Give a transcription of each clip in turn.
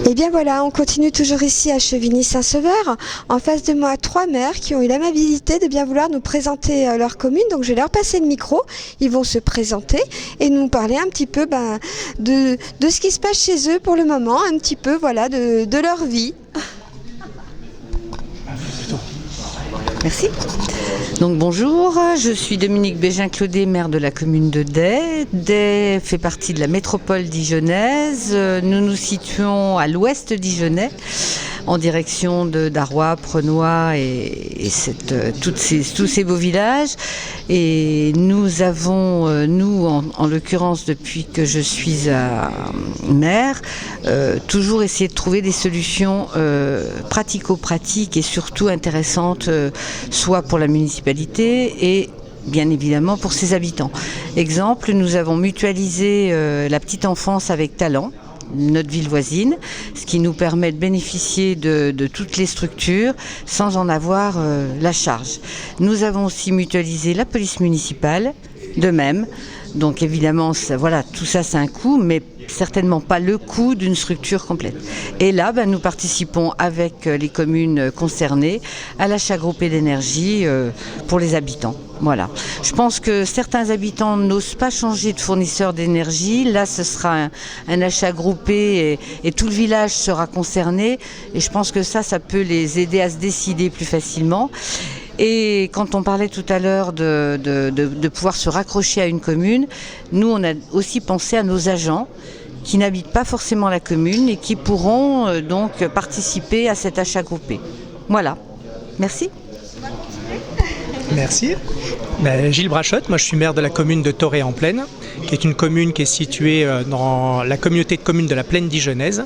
Et bien voilà, on continue toujours ici à Chevigny-Saint-Sauveur. En face de moi, 3 maires qui ont eu l'amabilité de bien vouloir nous présenter leur commune. Donc je vais leur passer le micro, ils vont se présenter et nous parler un petit peu de ce qui se passe chez eux pour le moment, un petit peu voilà, de leur vie. Merci. Donc bonjour, je suis Dominique Bégin-Claudet, maire de la commune de Day. Day fait partie de la métropole dijonnaise. Nous nous situons à l'ouest dijonnais, en direction de Darrois, Prenois et tous ces beaux villages. Et nous avons, en l'occurrence depuis que je suis maire, toujours essayé de trouver des solutions pratico-pratiques et surtout intéressantes, soit pour la municipalité et bien évidemment pour ses habitants. Exemple, nous avons mutualisé la petite enfance avec Talent, notre ville voisine, ce qui nous permet de bénéficier de toutes les structures sans en avoir la charge. Nous avons aussi mutualisé la police municipale, de même. Donc évidemment, voilà, tout ça c'est un coût, mais certainement pas le coût d'une structure complète. Et là, nous participons avec les communes concernées à l'achat groupé d'énergie pour les habitants. Voilà. Je pense que certains habitants n'osent pas changer de fournisseur d'énergie. Là, ce sera un achat groupé et tout le village sera concerné. Et je pense que ça peut les aider à se décider plus facilement. Et quand on parlait tout à l'heure de pouvoir se raccrocher à une commune, nous, on a aussi pensé à nos agents qui n'habitent pas forcément la commune et qui pourront donc participer à cet achat groupé. Voilà. Merci. Merci. Gilles Brachotte, moi je suis maire de la commune de Thoré-en-Plaine, qui est une commune qui est située dans la communauté de communes de la Plaine dijonnaise,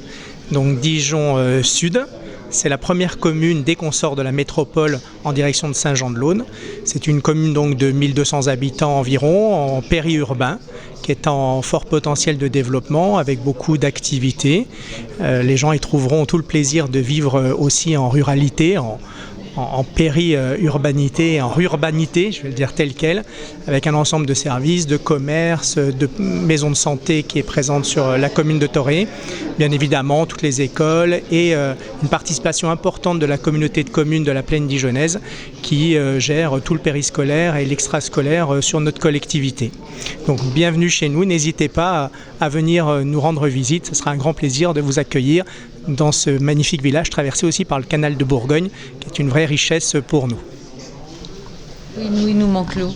donc Dijon Sud. C'est la première commune dès qu'on sort de la métropole en direction de Saint-Jean-de-Laune. C'est une commune donc de 1200 habitants environ, en périurbain, qui est en fort potentiel de développement, avec beaucoup d'activités. Les gens y trouveront tout le plaisir de vivre aussi en ruralité, en péri-urbanité, en rurbanité, je vais le dire tel quel, avec un ensemble de services, de commerces, de maisons de santé qui est présente sur la commune de Thoré, bien évidemment toutes les écoles et une participation importante de la communauté de communes de la Plaine dijonnaise qui gère tout le périscolaire et l'extrascolaire sur notre collectivité. Donc bienvenue chez nous, n'hésitez pas à venir nous rendre visite, ce sera un grand plaisir de vous accueillir dans ce magnifique village traversé aussi par le canal de Bourgogne, qui est une vraie richesse pour nous. Oui, il nous manque l'eau.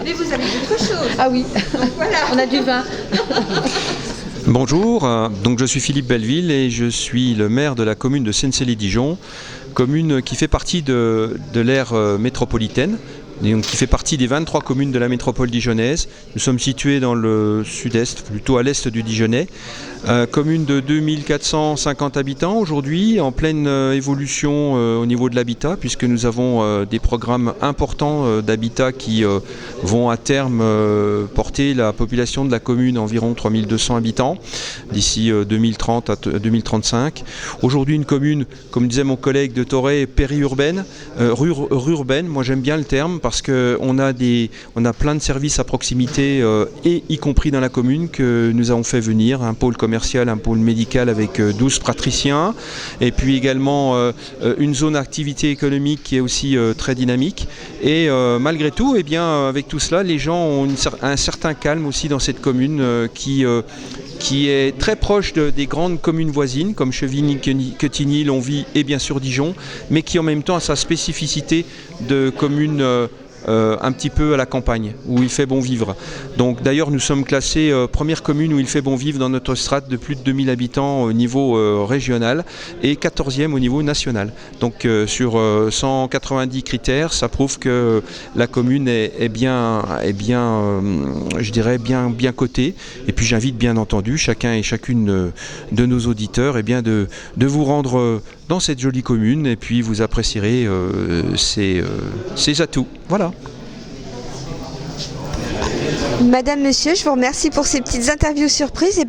Mais vous avez autre chose. Ah oui, donc, voilà. On a du vin. Bonjour, donc je suis Philippe Belleville et je suis le maire de la commune de Sennecey-les-Dijon, commune qui fait partie de l'aire métropolitaine. Donc, qui fait partie des 23 communes de la métropole dijonnaise. Nous sommes situés dans le sud-est, plutôt à l'est du Dijonnais. Commune de 2450 habitants aujourd'hui, en pleine évolution au niveau de l'habitat, puisque nous avons des programmes importants d'habitat qui vont à terme porter la population de la commune à environ 3200 habitants d'ici 2030 à 2035. Aujourd'hui une commune, comme disait mon collègue de Thoré, périurbaine, rurbaine, moi j'aime bien le terme, parce qu'on a plein de services à proximité et y compris dans la commune que nous avons fait venir, un pôle commercial, un pôle médical avec 12 praticiens et puis également une zone d'activité économique qui est aussi très dynamique et malgré tout, eh bien, avec tout cela, les gens ont un certain calme aussi dans cette commune qui est très proche des grandes communes voisines comme Chevigny, Quetigny, Longwy et bien sûr Dijon, mais qui en même temps a sa spécificité de commune un petit peu à la campagne, où il fait bon vivre. Donc d'ailleurs nous sommes classés première commune où il fait bon vivre dans notre strate de plus de 2000 habitants au niveau régional et 14e au niveau national. Donc sur 190 critères, ça prouve que la commune est bien cotée. Et puis j'invite bien entendu chacun et chacune de nos auditeurs de vous rendre dans cette jolie commune et puis vous apprécierez ses atouts. Voilà. Madame, monsieur, je vous remercie pour ces petites interviews surprises.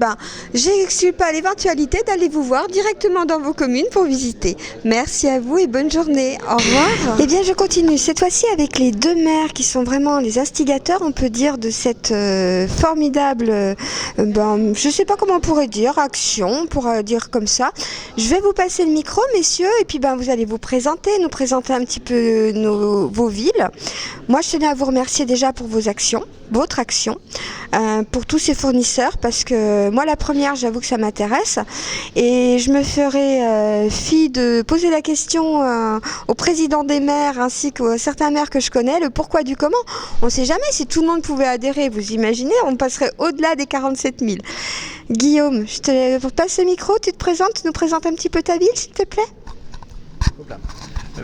J'exclus pas l'éventualité d'aller vous voir directement dans vos communes pour visiter. Merci à vous et bonne journée. Au revoir. Eh bien, je continue cette fois-ci avec les deux maires qui sont vraiment les instigateurs, on peut dire, de cette formidable, je sais pas comment on pourrait dire, action, on pourrait dire comme ça. Je vais vous passer le micro, messieurs, et puis vous allez vous présenter, nous présenter un petit peu vos villes. Moi, je tenais à vous remercier déjà pour vos actions, votre action, pour tous ces fournisseurs, parce que moi, la première, j'avoue que ça m'intéresse, et je me ferai fi de poser la question au président des maires, ainsi qu'à certains maires que je connais, le pourquoi du comment. On ne sait jamais si tout le monde pouvait adhérer, vous imaginez, on passerait au-delà des 47 000. Guillaume, je te passe le micro, tu nous présentes un petit peu ta ville, s'il te plaît.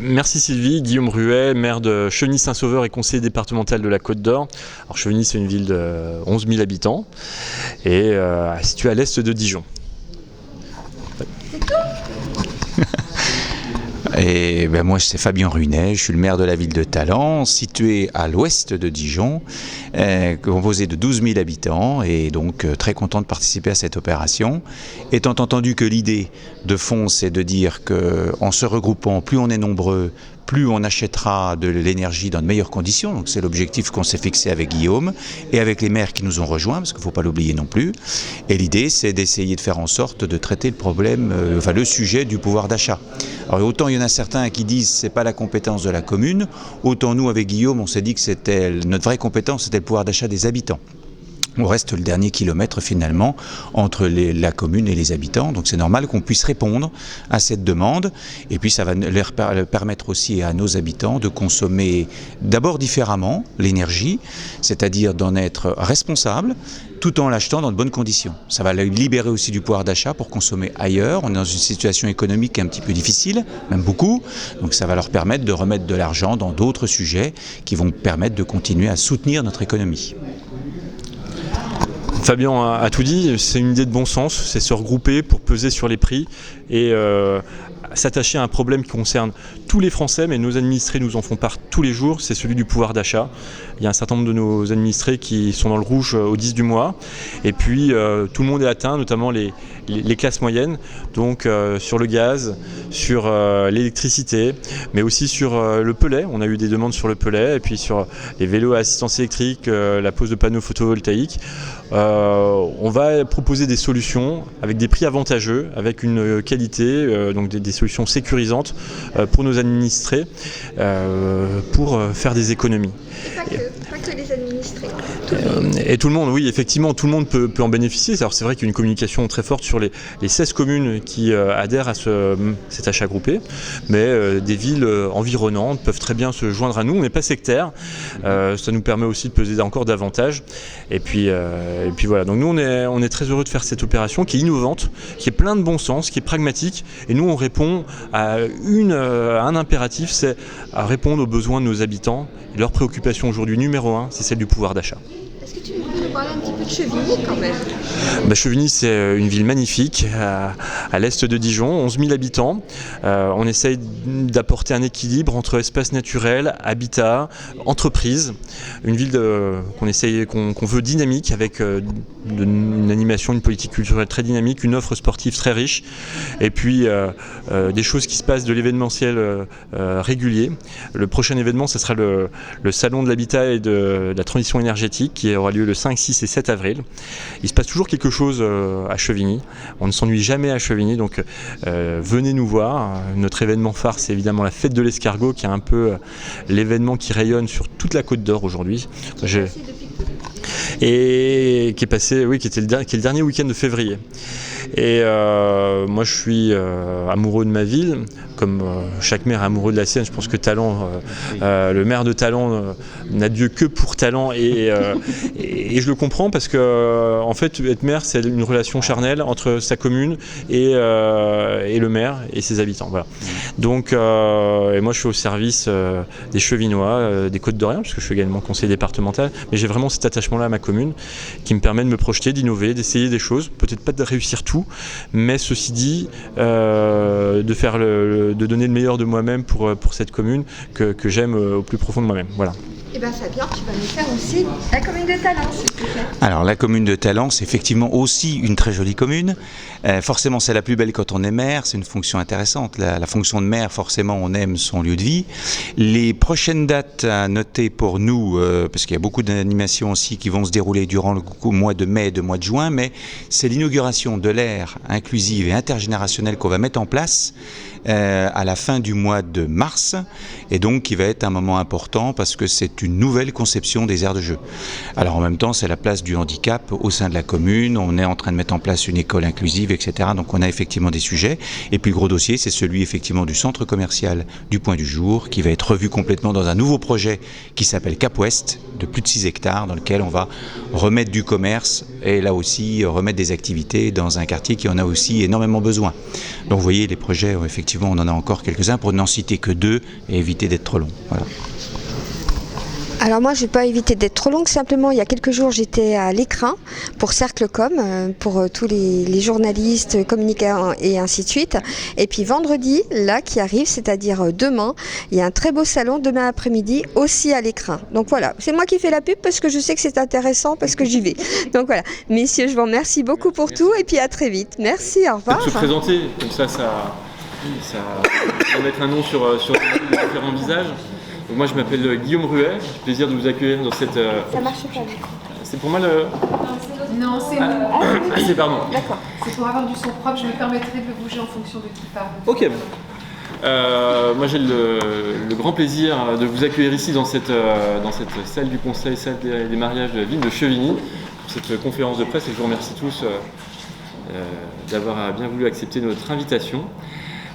Merci Sylvie, Guillaume Ruet, maire de Chevigny-Saint-Sauveur et conseiller départemental de la Côte d'Or. Alors Chevigny, c'est une ville de 11 000 habitants et située à l'est de Dijon. C'est tout ? Et moi, c'est Fabien Runet, je suis le maire de la ville de Talent, située à l'ouest de Dijon, composée de 12 000 habitants, et donc très content de participer à cette opération. Étant entendu que l'idée de fond, c'est de dire qu'en se regroupant, plus on est nombreux, plus on achètera de l'énergie dans de meilleures conditions. Donc c'est l'objectif qu'on s'est fixé avec Guillaume et avec les maires qui nous ont rejoints, parce qu'il ne faut pas l'oublier non plus. Et l'idée, c'est d'essayer de faire en sorte de traiter le problème, le sujet du pouvoir d'achat. Alors autant il y en a certains qui disent que ce n'est pas la compétence de la commune, autant nous, avec Guillaume, on s'est dit que c'était notre vraie compétence, c'était le pouvoir d'achat des habitants. On reste le dernier kilomètre finalement entre la commune et les habitants, donc c'est normal qu'on puisse répondre à cette demande, et puis ça va leur permettre aussi à nos habitants de consommer d'abord différemment l'énergie, c'est-à-dire d'en être responsable, tout en l'achetant dans de bonnes conditions. Ça va libérer aussi du pouvoir d'achat pour consommer ailleurs. On est dans une situation économique un petit peu difficile, même beaucoup, donc ça va leur permettre de remettre de l'argent dans d'autres sujets qui vont permettre de continuer à soutenir notre économie. Fabien a tout dit, c'est une idée de bon sens, c'est se regrouper pour peser sur les prix et s'attacher à un problème qui concerne tous les Français, mais nos administrés nous en font part tous les jours, c'est celui du pouvoir d'achat. Il y a un certain nombre de nos administrés qui sont dans le rouge au 10 du mois, et puis tout le monde est atteint, notamment les classes moyennes, donc sur le gaz, sur l'électricité, mais aussi sur le pelet. On a eu des demandes sur le pelet, et puis sur les vélos à assistance électrique, la pose de panneaux photovoltaïques. On va proposer des solutions avec des prix avantageux, avec une qualité, donc des solutions sécurisantes pour nos administrés, pour faire des économies. Pas que les administrés. Et tout le monde, oui, effectivement, tout le monde peut en bénéficier. Alors c'est vrai qu'il y a une communication très forte sur les 16 communes qui adhèrent à cet achat groupé, mais des villes environnantes peuvent très bien se joindre à nous. On n'est pas sectaires, ça nous permet aussi de peser encore davantage. Et puis voilà, donc nous on est très heureux de faire cette opération qui est innovante, qui est plein de bon sens, qui est pragmatique, et nous on répond à un impératif, c'est à répondre aux besoins de nos habitants. Et leur préoccupation aujourd'hui numéro 1, c'est celle du pouvoir d'achat. Est-ce que tu peux nous parler un petit peu de Chevigny quand même ? Chevigny, c'est une ville magnifique à l'est de Dijon, 11 000 habitants. On essaye d'apporter un équilibre entre espace naturel, habitat, entreprise. Une ville qu'on veut dynamique, avec une animation, une politique culturelle très dynamique, une offre sportive très riche, et puis des choses qui se passent de l'événementiel régulier. Le prochain événement, ce sera le salon de l'habitat et de la transition énergétique qui aura lieu le 5, 6 et 7 avril. Il se passe toujours quelque chose à Chevigny. On ne s'ennuie jamais à Chevigny, donc venez nous voir. Notre événement phare, c'est évidemment la fête de l'escargot, qui est un peu l'événement qui rayonne sur toute la Côte d'Or aujourd'hui. Et qui est le dernier week-end de février. Et moi je suis amoureux de ma ville, comme chaque maire est amoureux de la sienne. Je pense que Talent, le maire de Talent n'a Dieu que pour Talent, et je le comprends, parce que en fait être maire, c'est une relation charnelle entre sa commune et le maire et ses habitants. Voilà. Donc et moi je suis au service des Chevinois, des Côtes-d'Orient, parce que je suis également conseiller départemental, mais j'ai vraiment cet attachement-là à ma commune qui me permet de me projeter, d'innover, d'essayer des choses, peut-être pas de réussir tout, mais ceci dit, de donner le meilleur de moi-même pour cette commune que j'aime au plus profond de moi-même. Voilà. Eh bien Fabien, tu vas nous faire aussi la commune de Talence, s'il te plaît. Alors la commune de Talence, c'est effectivement aussi une très jolie commune. Forcément c'est la plus belle quand on est maire, c'est une fonction intéressante. La fonction de maire, forcément on aime son lieu de vie. Les prochaines dates à noter pour nous, parce qu'il y a beaucoup d'animations aussi qui vont se dérouler durant le mois de mai et le mois de juin, mais c'est l'inauguration de l'ère inclusive et intergénérationnelle qu'on va mettre en place à la fin du mois de mars, et donc qui va être un moment important parce que c'est une nouvelle conception des aires de jeu. Alors en même temps c'est la place du handicap au sein de la commune, on est en train de mettre en place une école inclusive, etc. Donc on a effectivement des sujets, et puis le gros dossier c'est celui effectivement du centre commercial du Point du Jour qui va être revu complètement dans un nouveau projet qui s'appelle Cap Ouest, de plus de 6 hectares, dans lequel on va remettre du commerce et là aussi remettre des activités dans un quartier qui en a aussi énormément besoin. Donc vous voyez les projets, effectivement on en a encore quelques-uns pour n'en citer que 2 et éviter d'être trop long. Voilà. Alors moi, je ne vais pas éviter d'être trop longue. Simplement, il y a quelques jours, j'étais à l'Écrin pour Cercle Com, pour tous les journalistes, communicants et ainsi de suite. Et puis vendredi, là, qui arrive, c'est-à-dire demain, il y a un très beau salon, demain après-midi, aussi à l'Écrin. Donc voilà, c'est moi qui fais la pub parce que je sais que c'est intéressant, parce que j'y vais. Donc voilà, messieurs, je vous remercie beaucoup pour tout et puis à très vite. Merci, au revoir. Se présenter, comme ça va mettre un nom sur les différents visages. Donc moi je m'appelle Guillaume Ruet, j'ai le plaisir de vous accueillir dans cette... Ça marche pas. C'est pour moi le... Non, c'est c'est pardon. D'accord. C'est pour avoir du son propre, je me permettrai de bouger en fonction de qui parle. Ok. Moi j'ai le grand plaisir de vous accueillir ici dans cette salle du conseil, salle des mariages de la ville de Chevigny, pour cette conférence de presse, et je vous remercie tous d'avoir bien voulu accepter notre invitation.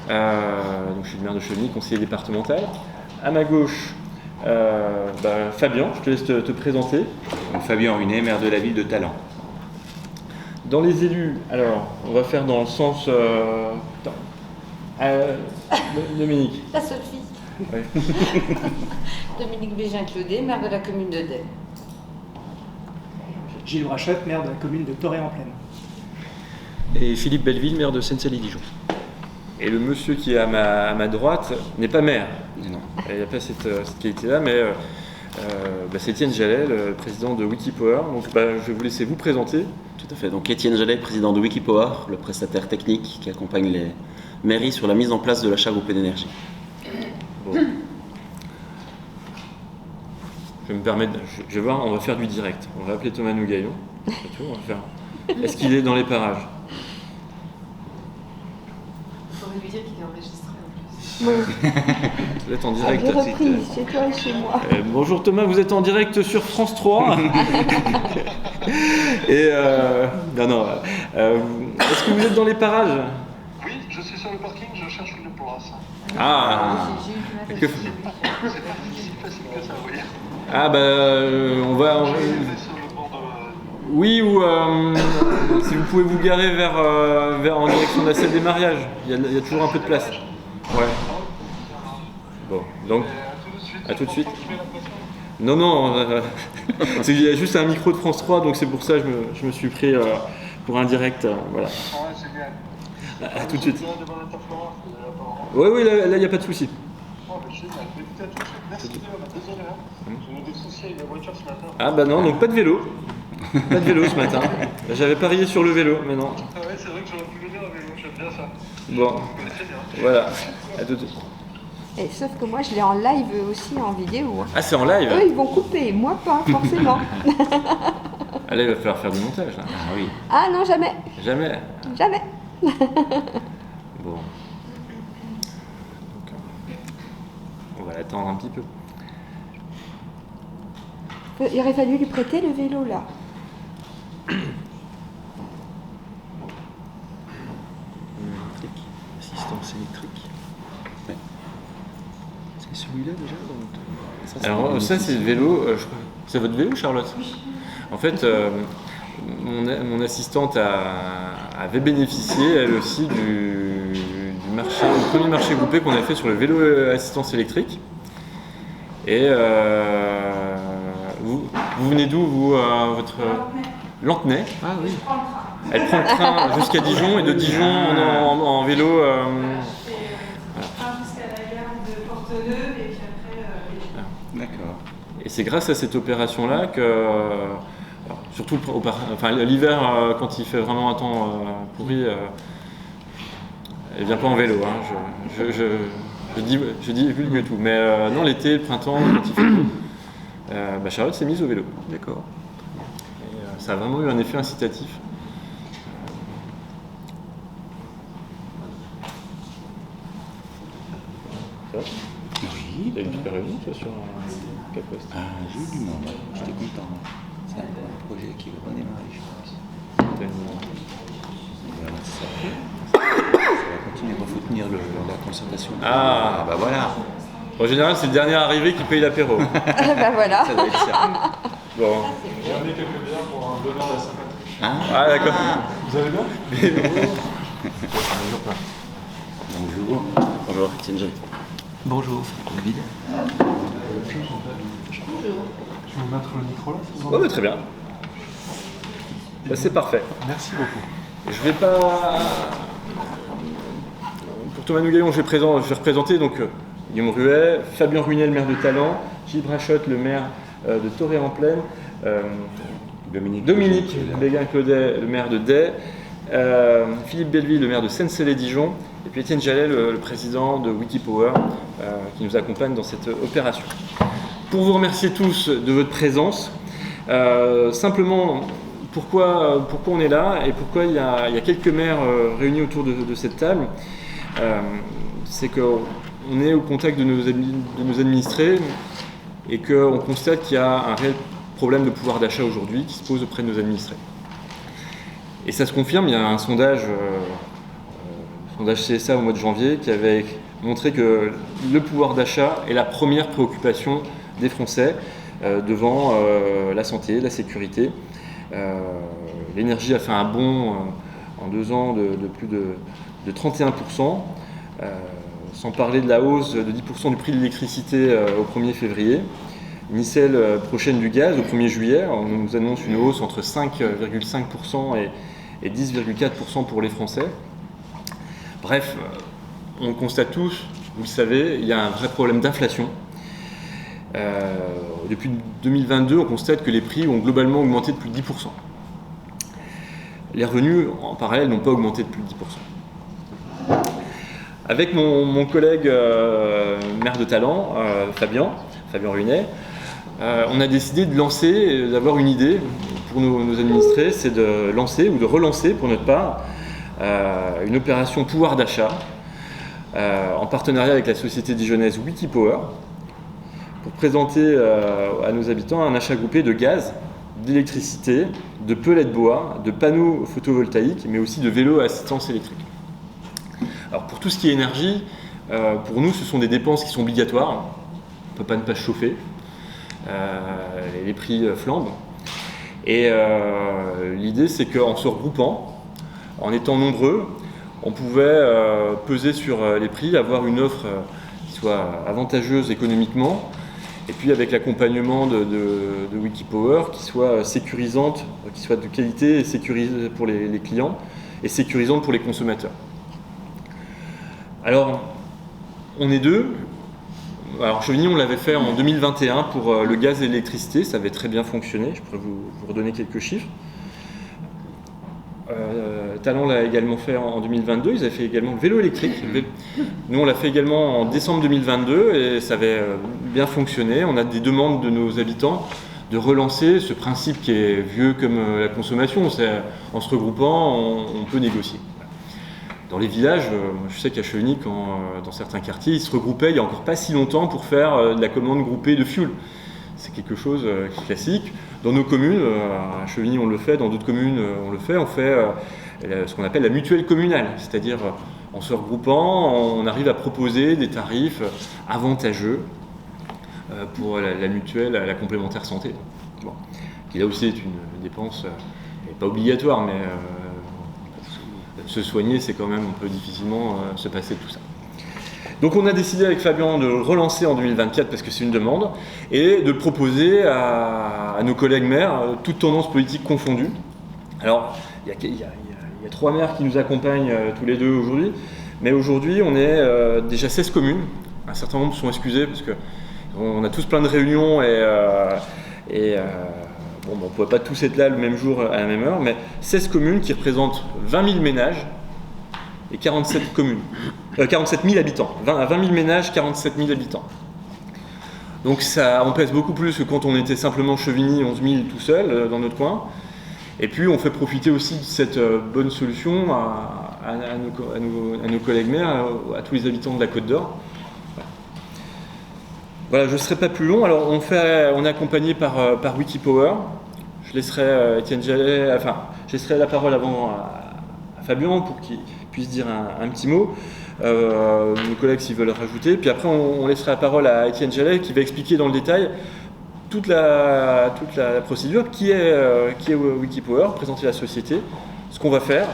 Donc je suis le maire de Chevigny, conseiller départemental. À ma gauche, Fabien, je te laisse te présenter. Fabien Ruinet, maire de la ville de Talence. Dans les élus, alors, on va faire dans le sens... Dominique. La seule fille. Ouais. Dominique Bégin-Claudet, maire de la commune de Day. Gilles Brachot, maire de la commune de Toré-en-Plaine. Et Philippe Belleville, maire de Sensely-Dijon. Et le monsieur qui est à ma droite n'est pas maire. Non. Il n'y a pas cette qualité-là, mais c'est Étienne Jallet, le président de Wikipower. Donc je vais vous laisser vous présenter. Tout à fait. Donc Étienne Jallet, président de Wikipower, le prestataire technique qui accompagne les mairies sur la mise en place de l'achat groupé d'énergie. Bon. Je vais me permettre, je vais voir, on va faire du direct. On va appeler Thomas Nougaillon. C'est tout, on va faire. Est-ce qu'il est dans les parages? Il faudrait lui dire qu'il est enregistré en plus. Vous êtes en direct. J'ai repris, chez toi et chez moi. Bonjour Thomas, vous êtes en direct sur France 3. Et est-ce que vous êtes dans les parages? Oui, je suis sur le parking, je cherche une place. Ah, J'ai eu que- du mal à C'est pas si facile que ça, vous voyez. ah on va. Je vais sur le bord de... Oui, ou si vous pouvez vous garer vers en direction de la salle des mariages, il y a toujours un peu de place. Ouais. Bon, donc à tout de suite. Non, c'est qu'il y a juste un micro de France 3, donc c'est pour ça que je me suis pris pour un direct. Voilà. Ouais, c'est bien. À tout de suite. Bien devant l'interférence, apparemment. Oui, là il n'y a pas de souci. Oh, mais génial. Écoutez, à tout de suite. Merci, désolé. J'ai eu des soucis avec la voiture ce matin. Ah bah non, donc pas de vélo. Pas de vélo ce matin. J'avais parié sur le vélo, mais non. Ah ouais, c'est vrai que j'aurais pu venir à vélo, j'aime bien ça. Bon, Vous connaissez bien. voilà. À tout de suite. Et sauf que moi, je l'ai en live aussi, en vidéo. Ah, c'est en live? Eux, ils vont couper, moi pas, forcément. Ah là, il va falloir faire du montage. Là. Ah oui. Ah non, jamais, Jamais. jamais. Bon. Donc, on va l'attendre un petit peu. Il aurait fallu lui prêter le vélo, là. Assistance électrique. Ouais. C'est celui-là déjà Alors ça c'est le vélo, c'est votre vélo Charlotte? En fait, mon assistante avait bénéficié elle aussi du premier marché groupé qu'on a fait sur le vélo assistance électrique. Et vous venez d'où vous votre Lantenay? Ah oui. Elle prend le train jusqu'à Dijon et de Dijon en vélo. jusqu'à la gare de Porteneuve et puis après. D'accord. Et c'est grâce à cette opération-là que, alors, surtout l'hiver, quand il fait vraiment un temps pourri, elle vient pas en vélo. Hein. Je dis vulgue tout. Mais non, l'été, le printemps, quand il fait beau, Charlotte s'est mise au vélo. D'accord. Et ça a vraiment eu un effet incitatif. Ça va ? Oui. T'as une super réunion, toi, sur un Cappost ? Ah, j'ai eu du monde, j'étais content. C'est un projet qui va bien démarrer, je pense. Voilà, ça va continuer, il faut tenir la concertation. Ah, bah voilà. En général, c'est le dernier arrivé qui paye l'apéro. Bah voilà. Ça doit être ça. Bon. J'ai amené quelques bières pour un donneur de la Saint-Patrick. Ah, d'accord. Vous allez bien? Bonjour. Bonjour, Étienne Jallet. Bonjour. David. Je vais vous mettre le micro là, si vous en Ouais, avez. bah, très bien. Bah, c'est parfait. Merci beaucoup. Je vais pas. Pour Thomas Nougaillon, je vais représenter donc Guillaume Ruet, Fabien Ruinet, le maire de Talent, Gilles Brachotte, le maire de Toré-en-Plaine, Dominique Béguin-Claudet, le maire de Day, Philippe Belleville, le maire de Sensey-les-Dijon, et puis Étienne Jallet, le président de Wikipower, qui nous accompagne dans cette opération. Pour vous remercier tous de votre présence, simplement, pourquoi on est là et pourquoi il y a quelques maires réunis autour de cette table, c'est qu'on est au contact de nos administrés et qu'on constate qu'il y a un réel problème de pouvoir d'achat aujourd'hui qui se pose auprès de nos administrés. Et ça se confirme, il y a un sondage CSA au mois de janvier qui avait montré que le pouvoir d'achat est la première préoccupation des Français devant la santé, la sécurité. L'énergie a fait un bond en 2 ans de plus de 31%, sans parler de la hausse de 10% du prix de l'électricité au 1er février. Ni celle prochaine du gaz au 1er juillet. On nous annonce une hausse entre 5,5% et 10,4% pour les Français. Bref, on le constate tous, vous le savez, il y a un vrai problème d'inflation. Depuis 2022, on constate que les prix ont globalement augmenté de plus de 10%. Les revenus, en parallèle, n'ont pas augmenté de plus de 10%. Avec mon collègue maire de Talent, Fabien Ruinet, on a décidé d'avoir une idée pour nos administrés, c'est de lancer ou de relancer pour notre part une opération pouvoir d'achat en partenariat avec la société dijonnaise Wikipower pour présenter à nos habitants un achat groupé de gaz, d'électricité, de pellets de bois, de panneaux photovoltaïques, mais aussi de vélos à assistance électrique. Alors pour tout ce qui est énergie, pour nous ce sont des dépenses qui sont obligatoires, on ne peut pas ne pas se chauffer, les prix flambent. Et l'idée c'est qu'en se regroupant, en étant nombreux, on pouvait peser sur les prix, avoir une offre qui soit avantageuse économiquement, et puis avec l'accompagnement de Wikipower qui soit sécurisante, qui soit de qualité et sécurisante pour les clients et sécurisante pour les consommateurs. Alors, on est deux. Alors, Chevigny, on l'avait fait en 2021 pour le gaz et l'électricité, ça avait très bien fonctionné, je pourrais vous redonner quelques chiffres. Talent l'a également fait en 2022, ils avaient fait également le vélo électrique. Nous on l'a fait également en décembre 2022 et ça avait bien fonctionné. On a des demandes de nos habitants de relancer ce principe qui est vieux comme la consommation. En se regroupant, on peut négocier. Dans les villages, je sais qu'à Chevigny, dans certains quartiers, ils se regroupaient il n'y a encore pas si longtemps pour faire de la commande groupée de fuel. C'est quelque chose qui est classique. Dans nos communes, à Chevigny on le fait, dans d'autres communes on le fait, on fait ce qu'on appelle la mutuelle communale, c'est-à-dire en se regroupant, on arrive à proposer des tarifs avantageux pour la mutuelle, la complémentaire santé, bon, qui là aussi est une dépense pas obligatoire, mais se soigner c'est quand même, on peut difficilement se passer de tout ça. Donc on a décidé avec Fabien de relancer en 2024 parce que c'est une demande et de proposer à nos collègues maires, toutes tendances politiques confondues. Alors il y a 3 maires qui nous accompagnent tous les deux aujourd'hui, mais aujourd'hui on est déjà 16 communes. Un certain nombre sont excusés parce qu'ils On a tous plein de réunions bon, on ne pouvait pas tous être là le même jour à la même heure, mais 16 communes qui représentent 20 000 ménages et 47 000 habitants. 20 000 ménages, 47 000 habitants. Donc on pèse beaucoup plus que quand on était simplement Chevigny, 11 000 tout seul dans notre coin. Et puis on fait profiter aussi de cette bonne solution à nos collègues maires, à tous les habitants de la Côte d'Or. Voilà, je ne serai pas plus long. Alors on est accompagné par Wikipower. Je laisserai Étienne Jallet, je laisserai la parole avant à Fabien pour qu'il puisse dire un petit mot. Nos collègues s'ils veulent rajouter. Puis après on laissera la parole à Étienne Jallet qui va expliquer dans le détail toute la procédure, qui est Wikipower, présenter la société, ce qu'on va faire,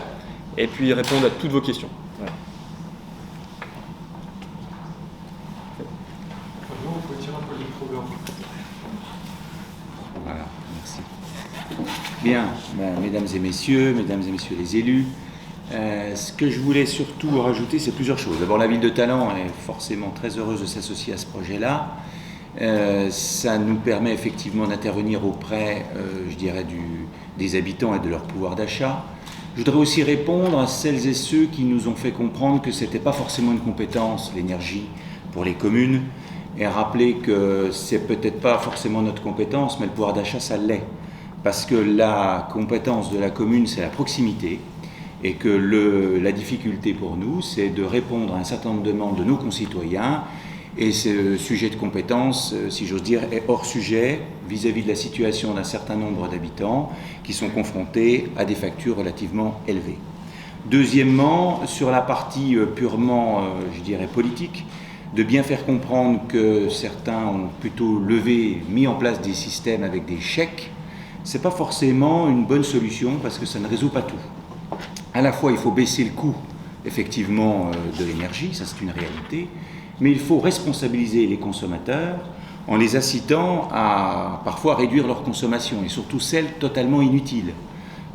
et puis répondre à toutes vos questions. Voilà. Voilà, merci. Bien, mesdames et messieurs les élus, ce que je voulais surtout rajouter, c'est plusieurs choses. D'abord, la ville de Talent est forcément très heureuse de s'associer à ce projet-là. Ça nous permet effectivement d'intervenir auprès, je dirais, des habitants et de leur pouvoir d'achat. Je voudrais aussi répondre à celles et ceux qui nous ont fait comprendre que ce n'était pas forcément une compétence, l'énergie, pour les communes, et rappeler que c'est peut-être pas forcément notre compétence, mais le pouvoir d'achat, ça l'est. Parce que la compétence de la commune, c'est la proximité, et que la difficulté pour nous, c'est de répondre à un certain nombre de demandes de nos concitoyens. Et ce sujet de compétence, si j'ose dire, est hors sujet vis-à-vis de la situation d'un certain nombre d'habitants qui sont confrontés à des factures relativement élevées. Deuxièmement, sur la partie purement, je dirais, politique, de bien faire comprendre que certains ont plutôt mis en place des systèmes avec des chèques, c'est pas forcément une bonne solution parce que ça ne résout pas tout. À la fois, il faut baisser le coût, effectivement, de l'énergie, ça c'est une réalité, mais il faut responsabiliser les consommateurs en les incitant à parfois réduire leur consommation, et surtout celle totalement inutile.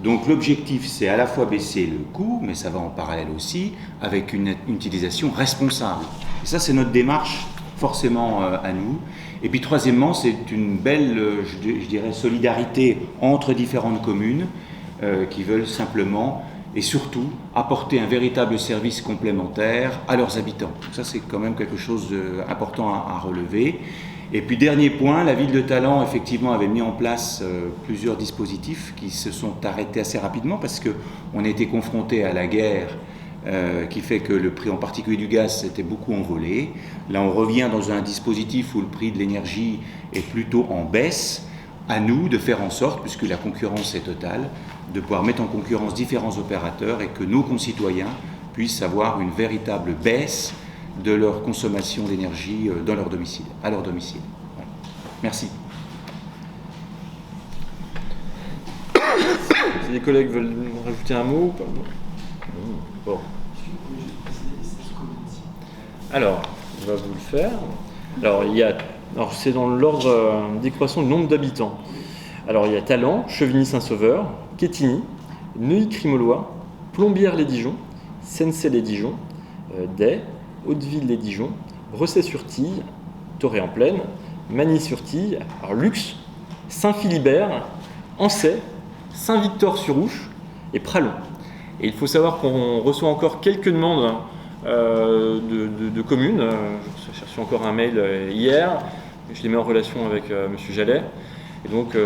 Donc l'objectif, c'est à la fois baisser le coût, mais ça va en parallèle aussi avec une utilisation responsable. Et ça, c'est notre démarche forcément à nous. Et puis troisièmement, c'est une belle, je dirais, solidarité entre différentes communes qui veulent simplement et surtout apporter un véritable service complémentaire à leurs habitants. Donc ça, c'est quand même quelque chose d'important à relever. Et puis dernier point, la ville de Talent effectivement avait mis en place plusieurs dispositifs qui se sont arrêtés assez rapidement parce qu'on a été confronté à la guerre qui fait que le prix en particulier du gaz s'était beaucoup envolé. Là, on revient dans un dispositif où le prix de l'énergie est plutôt en baisse. À nous de faire en sorte, puisque la concurrence est totale, de pouvoir mettre en concurrence différents opérateurs et que nos concitoyens puissent avoir une véritable baisse de leur consommation d'énergie dans leur domicile, à leur domicile. Voilà. Merci. Si les collègues veulent rajouter un mot ou pas? Bon. Alors, on va vous le faire. Alors, c'est dans l'ordre décroissant du nombre d'habitants. Alors, il y a Talent, Chevigny-Saint-Sauveur, Quetigny, Neuilly-Crimolois, Plombières-les-Dijon, Sennecey-les-Dijon, Day, Hauteville-les-Dijon, Bresset-sur-Tille, Toré-en-Plaine, Magny-sur-Tille, Lux, Saint-Philibert, Ancey, Saint-Victor-sur-Ouche et Pralon. Et il faut savoir qu'on reçoit encore quelques demandes de communes. J'ai reçu encore un mail hier, je les mets en relation avec M. Jallet. Et donc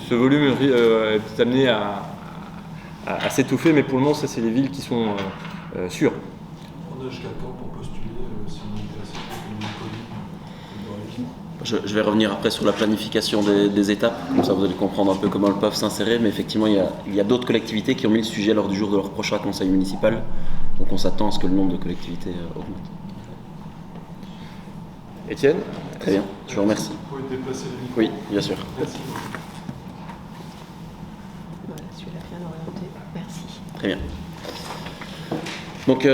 ce volume est amené à s'étoffer, mais pour le moment, ça c'est les villes qui sont sûres. On a jusqu'à quand pour postuler si on est intéressé pour une Je vais revenir après sur la planification des étapes, comme ça vous allez comprendre un peu comment elles peuvent s'insérer, mais effectivement il y a d'autres collectivités qui ont mis le sujet lors du jour de leur prochain conseil municipal, donc on s'attend à ce que le nombre de collectivités augmente. Étienne? Très bien, je vous remercie. Vous pouvez déplacer les micros. Oui, bien sûr. Merci. Voilà, celui-là bien orienté. Merci. Très bien. Donc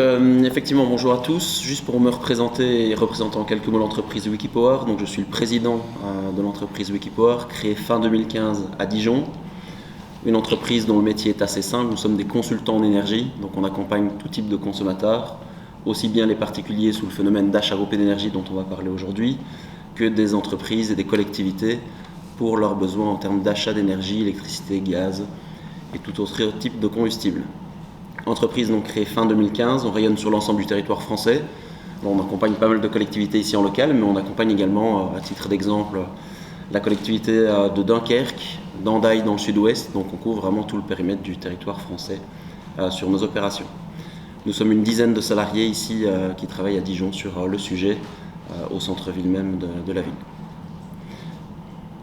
effectivement, bonjour à tous. Juste pour me représenter et représenter en quelques mots l'entreprise Wikipower. Donc je suis le président de l'entreprise Wikipower, créée fin 2015 à Dijon. Une entreprise dont le métier est assez simple. Nous sommes des consultants en énergie, donc on accompagne tout type de consommateurs, aussi bien les particuliers sous le phénomène d'achat groupé d'énergie dont on va parler aujourd'hui, que des entreprises et des collectivités pour leurs besoins en termes d'achat d'énergie, électricité, gaz et tout autre type de combustible. Entreprise donc créée fin 2015, on rayonne sur l'ensemble du territoire français. On accompagne pas mal de collectivités ici en local, mais on accompagne également, à titre d'exemple, la collectivité de Dunkerque, d'Andaille dans le sud-ouest, donc on couvre vraiment tout le périmètre du territoire français sur nos opérations. Nous sommes une dizaine de salariés ici qui travaillent à Dijon sur le sujet au centre-ville même de la ville.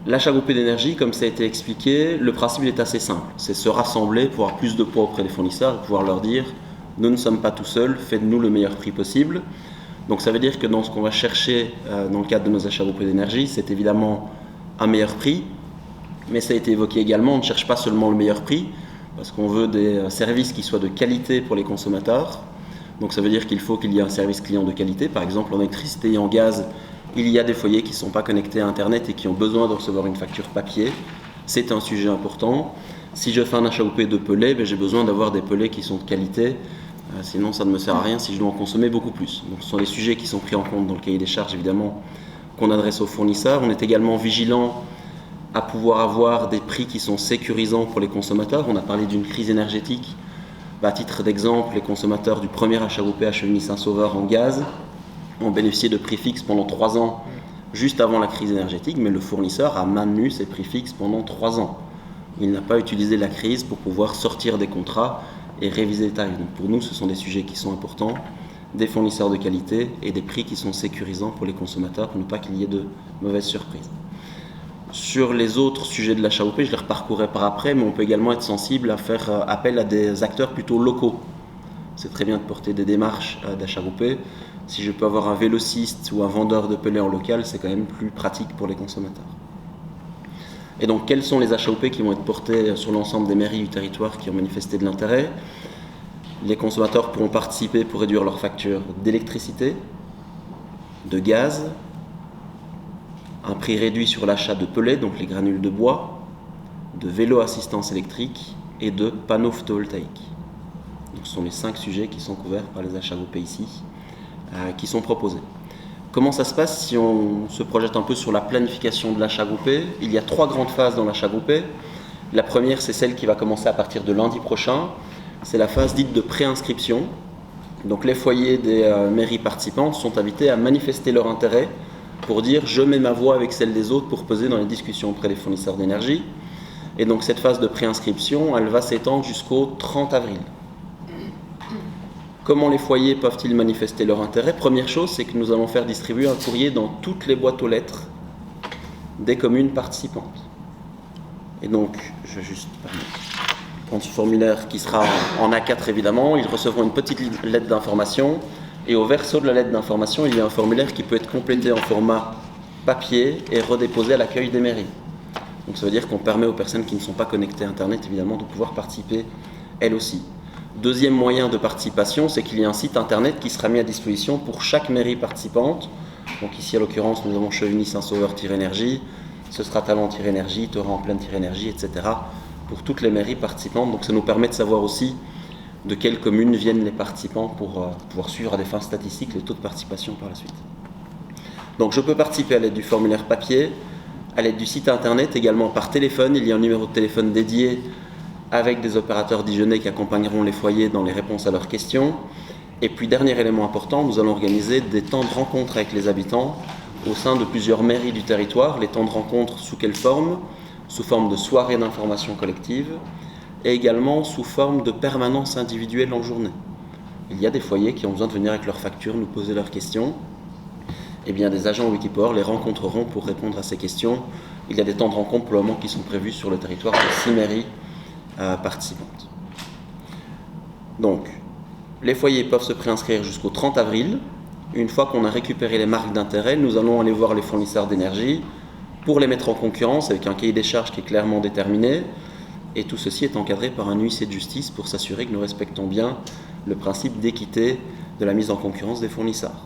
L'achat groupé d'énergie, comme ça a été expliqué, le principe est assez simple. C'est se rassembler pour avoir plus de poids auprès des fournisseurs et pouvoir leur dire « nous ne sommes pas tout seuls, faites-nous le meilleur prix possible ». Donc ça veut dire que dans ce qu'on va chercher dans le cadre de nos achats groupés d'énergie, c'est évidemment un meilleur prix, mais ça a été évoqué également, on ne cherche pas seulement le meilleur prix, parce qu'on veut des services qui soient de qualité pour les consommateurs. Donc ça veut dire qu'il faut qu'il y ait un service client de qualité. Par exemple, en électricité et en gaz, il y a des foyers qui ne sont pas connectés à Internet et qui ont besoin de recevoir une facture papier. C'est un sujet important. Si je fais un achat groupé de pelets, j'ai besoin d'avoir des pelets qui sont de qualité. Sinon, ça ne me sert à rien si je dois en consommer beaucoup plus. Donc, ce sont des sujets qui sont pris en compte dans le cahier des charges, évidemment, qu'on adresse aux fournisseurs. On est également vigilant à pouvoir avoir des prix qui sont sécurisants pour les consommateurs. On a parlé d'une crise énergétique. À titre d'exemple, les consommateurs du premier achat groupé à Chevigny-Saint-Sauveur en gaz ont bénéficié de prix fixes pendant 3 ans, juste avant la crise énergétique, mais le fournisseur a maintenu ses prix fixes pendant 3 ans. Il n'a pas utilisé la crise pour pouvoir sortir des contrats et réviser les tarifs. Donc pour nous, ce sont des sujets qui sont importants, des fournisseurs de qualité et des prix qui sont sécurisants pour les consommateurs pour ne pas qu'il y ait de mauvaises surprises. Sur les autres sujets de l'achat groupé, je les reparcourrai par après, mais on peut également être sensible à faire appel à des acteurs plutôt locaux. C'est très bien de porter des démarches d'achat groupé. Si je peux avoir un vélociste ou un vendeur de pellets en local, c'est quand même plus pratique pour les consommateurs. Et donc, quels sont les achats groupés qui vont être portés sur l'ensemble des mairies du territoire qui ont manifesté de l'intérêt? Les consommateurs pourront participer pour réduire leurs factures d'électricité, de gaz, un prix réduit sur l'achat de pellets, donc les granules de bois, de vélos assistance électrique et de panneaux photovoltaïques. Donc, ce sont les 5 sujets qui sont couverts par les achats groupés ici, qui sont proposés. Comment ça se passe si on se projette un peu sur la planification de l'achat groupé? Il y a 3 grandes phases dans l'achat groupé. La première, c'est celle qui va commencer à partir de lundi prochain. C'est la phase dite de préinscription. Donc les foyers des mairies participantes sont invités à manifester leur intérêt pour dire « je mets ma voix avec celle des autres pour peser dans les discussions auprès des fournisseurs d'énergie ». Et donc cette phase de préinscription, elle va s'étendre jusqu'au 30 avril. Comment les foyers peuvent-ils manifester leur intérêt? Première chose, c'est que nous allons faire distribuer un courrier dans toutes les boîtes aux lettres des communes participantes. Et donc, je vais juste prendre ce formulaire qui sera en A4 évidemment. Ils recevront une petite lettre d'information et au verso de la lettre d'information, il y a un formulaire qui peut être complété en format papier et redéposé à l'accueil des mairies. Donc ça veut dire qu'on permet aux personnes qui ne sont pas connectées à Internet évidemment de pouvoir participer elles aussi. Deuxième moyen de participation, c'est qu'il y a un site internet qui sera mis à disposition pour chaque mairie participante. Donc ici, à l'occurrence, nous avons Chevigny-Saint-Sauveur-Énergie, ce sera Talent-Énergie, Torrent-en-Plaine-Énergie, etc. pour toutes les mairies participantes. Donc ça nous permet de savoir aussi de quelles communes viennent les participants pour pouvoir suivre à des fins statistiques les taux de participation par la suite. Donc je peux participer à l'aide du formulaire papier, à l'aide du site internet, également par téléphone. Il y a un numéro de téléphone dédié avec des opérateurs dijonnais qui accompagneront les foyers dans les réponses à leurs questions. Et puis, dernier élément important, nous allons organiser des temps de rencontre avec les habitants au sein de plusieurs mairies du territoire. Les temps de rencontre sous quelle forme? Sous forme de soirées d'information collective et également sous forme de permanence individuelle en journée. Il y a des foyers qui ont besoin de venir avec leurs factures, nous poser leurs questions. Eh bien, des agents Wikipower les rencontreront pour répondre à ces questions. Il y a des temps de rencontre pour le moment qui sont prévus sur le territoire de 6 mairies participantes. Donc, les foyers peuvent se préinscrire jusqu'au 30 avril. Une fois qu'on a récupéré les marques d'intérêt, nous allons aller voir les fournisseurs d'énergie pour les mettre en concurrence avec un cahier des charges qui est clairement déterminé. Et tout ceci est encadré par un huissier de justice pour s'assurer que nous respectons bien le principe d'équité de la mise en concurrence des fournisseurs.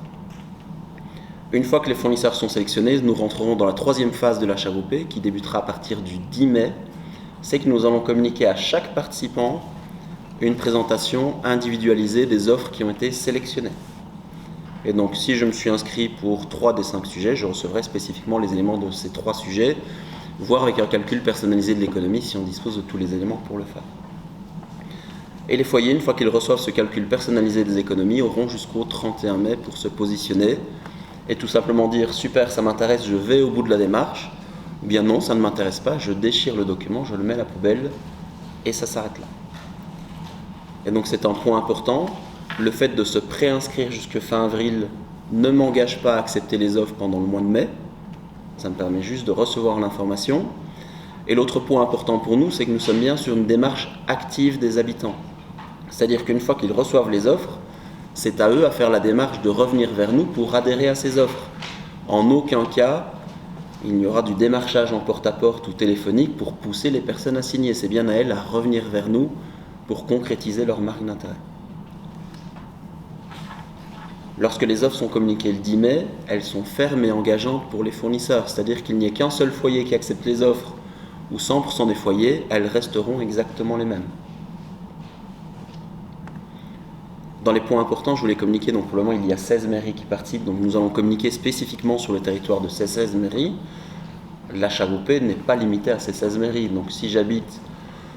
Une fois que les fournisseurs sont sélectionnés, nous rentrerons dans la 3e phase de l'achat groupé qui débutera à partir du 10 mai. C'est que nous allons communiquer à chaque participant une présentation individualisée des offres qui ont été sélectionnées. Et donc si je me suis inscrit pour 3 des 5 sujets, je recevrai spécifiquement les éléments de ces 3 sujets, voire avec un calcul personnalisé de l'économie si on dispose de tous les éléments pour le faire. Et les foyers, une fois qu'ils reçoivent ce calcul personnalisé des économies, auront jusqu'au 31 mai pour se positionner et tout simplement dire « super, ça m'intéresse, je vais au bout de la démarche » ou bien « non, ça ne m'intéresse pas, je déchire le document, je le mets à la poubelle et ça s'arrête là ». Et donc c'est un point important, le fait de se préinscrire jusqu'à fin avril ne m'engage pas à accepter les offres pendant le mois de mai, ça me permet juste de recevoir l'information. Et l'autre point important pour nous, c'est que nous sommes bien sur une démarche active des habitants. C'est-à-dire qu'une fois qu'ils reçoivent les offres, c'est à eux à faire la démarche de revenir vers nous pour adhérer à ces offres. En aucun cas, il n'y aura du démarchage en porte-à-porte ou téléphonique pour pousser les personnes à signer. C'est bien à elles à revenir vers nous pour concrétiser leur marque d'intérêt. Lorsque les offres sont communiquées le 10 mai, elles sont fermes et engageantes pour les fournisseurs. C'est-à-dire qu'il n'y ait qu'un seul foyer qui accepte les offres ou 100% des foyers, elles resteront exactement les mêmes. Dans les points importants, je voulais communiquer, donc pour le moment il y a 16 mairies qui participent, donc nous allons communiquer spécifiquement sur le territoire de ces 16 mairies. L'achat groupé n'est pas limité à ces 16 mairies, donc si j'habite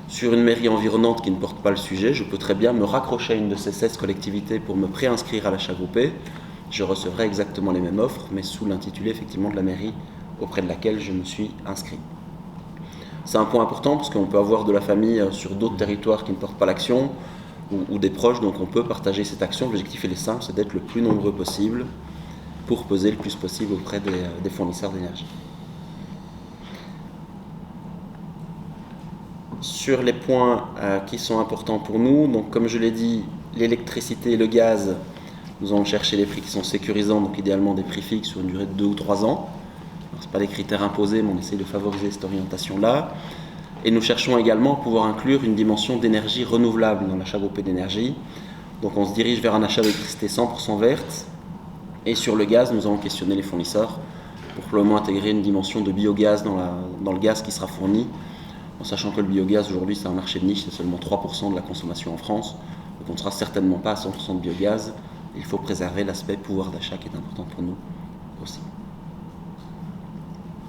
sur une mairie environnante qui ne porte pas le sujet, je peux très bien me raccrocher à une de ces 16 collectivités pour me préinscrire à l'achat groupé. Je recevrai exactement les mêmes offres, mais sous l'intitulé effectivement de la mairie auprès de laquelle je me suis inscrit. C'est un point important parce qu'on peut avoir de la famille sur d'autres territoires qui ne portent pas l'action ou des proches, donc on peut partager cette action. L'objectif est simple, c'est d'être le plus nombreux possible pour peser le plus possible auprès des fournisseurs d'énergie. Sur les points qui sont importants pour nous, donc comme je l'ai dit, l'électricité et le gaz, nous allons chercher les prix qui sont sécurisants, donc idéalement des prix fixes sur une durée de 2 ou 3 ans. Ce n'est pas des critères imposés, mais on essaie de favoriser cette orientation-là. Et nous cherchons également à pouvoir inclure une dimension d'énergie renouvelable dans l'achat groupé d'énergie. Donc on se dirige vers un achat d'électricité 100% verte. Et sur le gaz, nous allons questionner les fournisseurs pour probablement intégrer une dimension de biogaz dans le gaz qui sera fourni, en sachant que le biogaz aujourd'hui c'est un marché de niche, c'est seulement 3% de la consommation en France. Donc on ne sera certainement pas à 100% de biogaz. Il faut préserver l'aspect pouvoir d'achat qui est important pour nous aussi.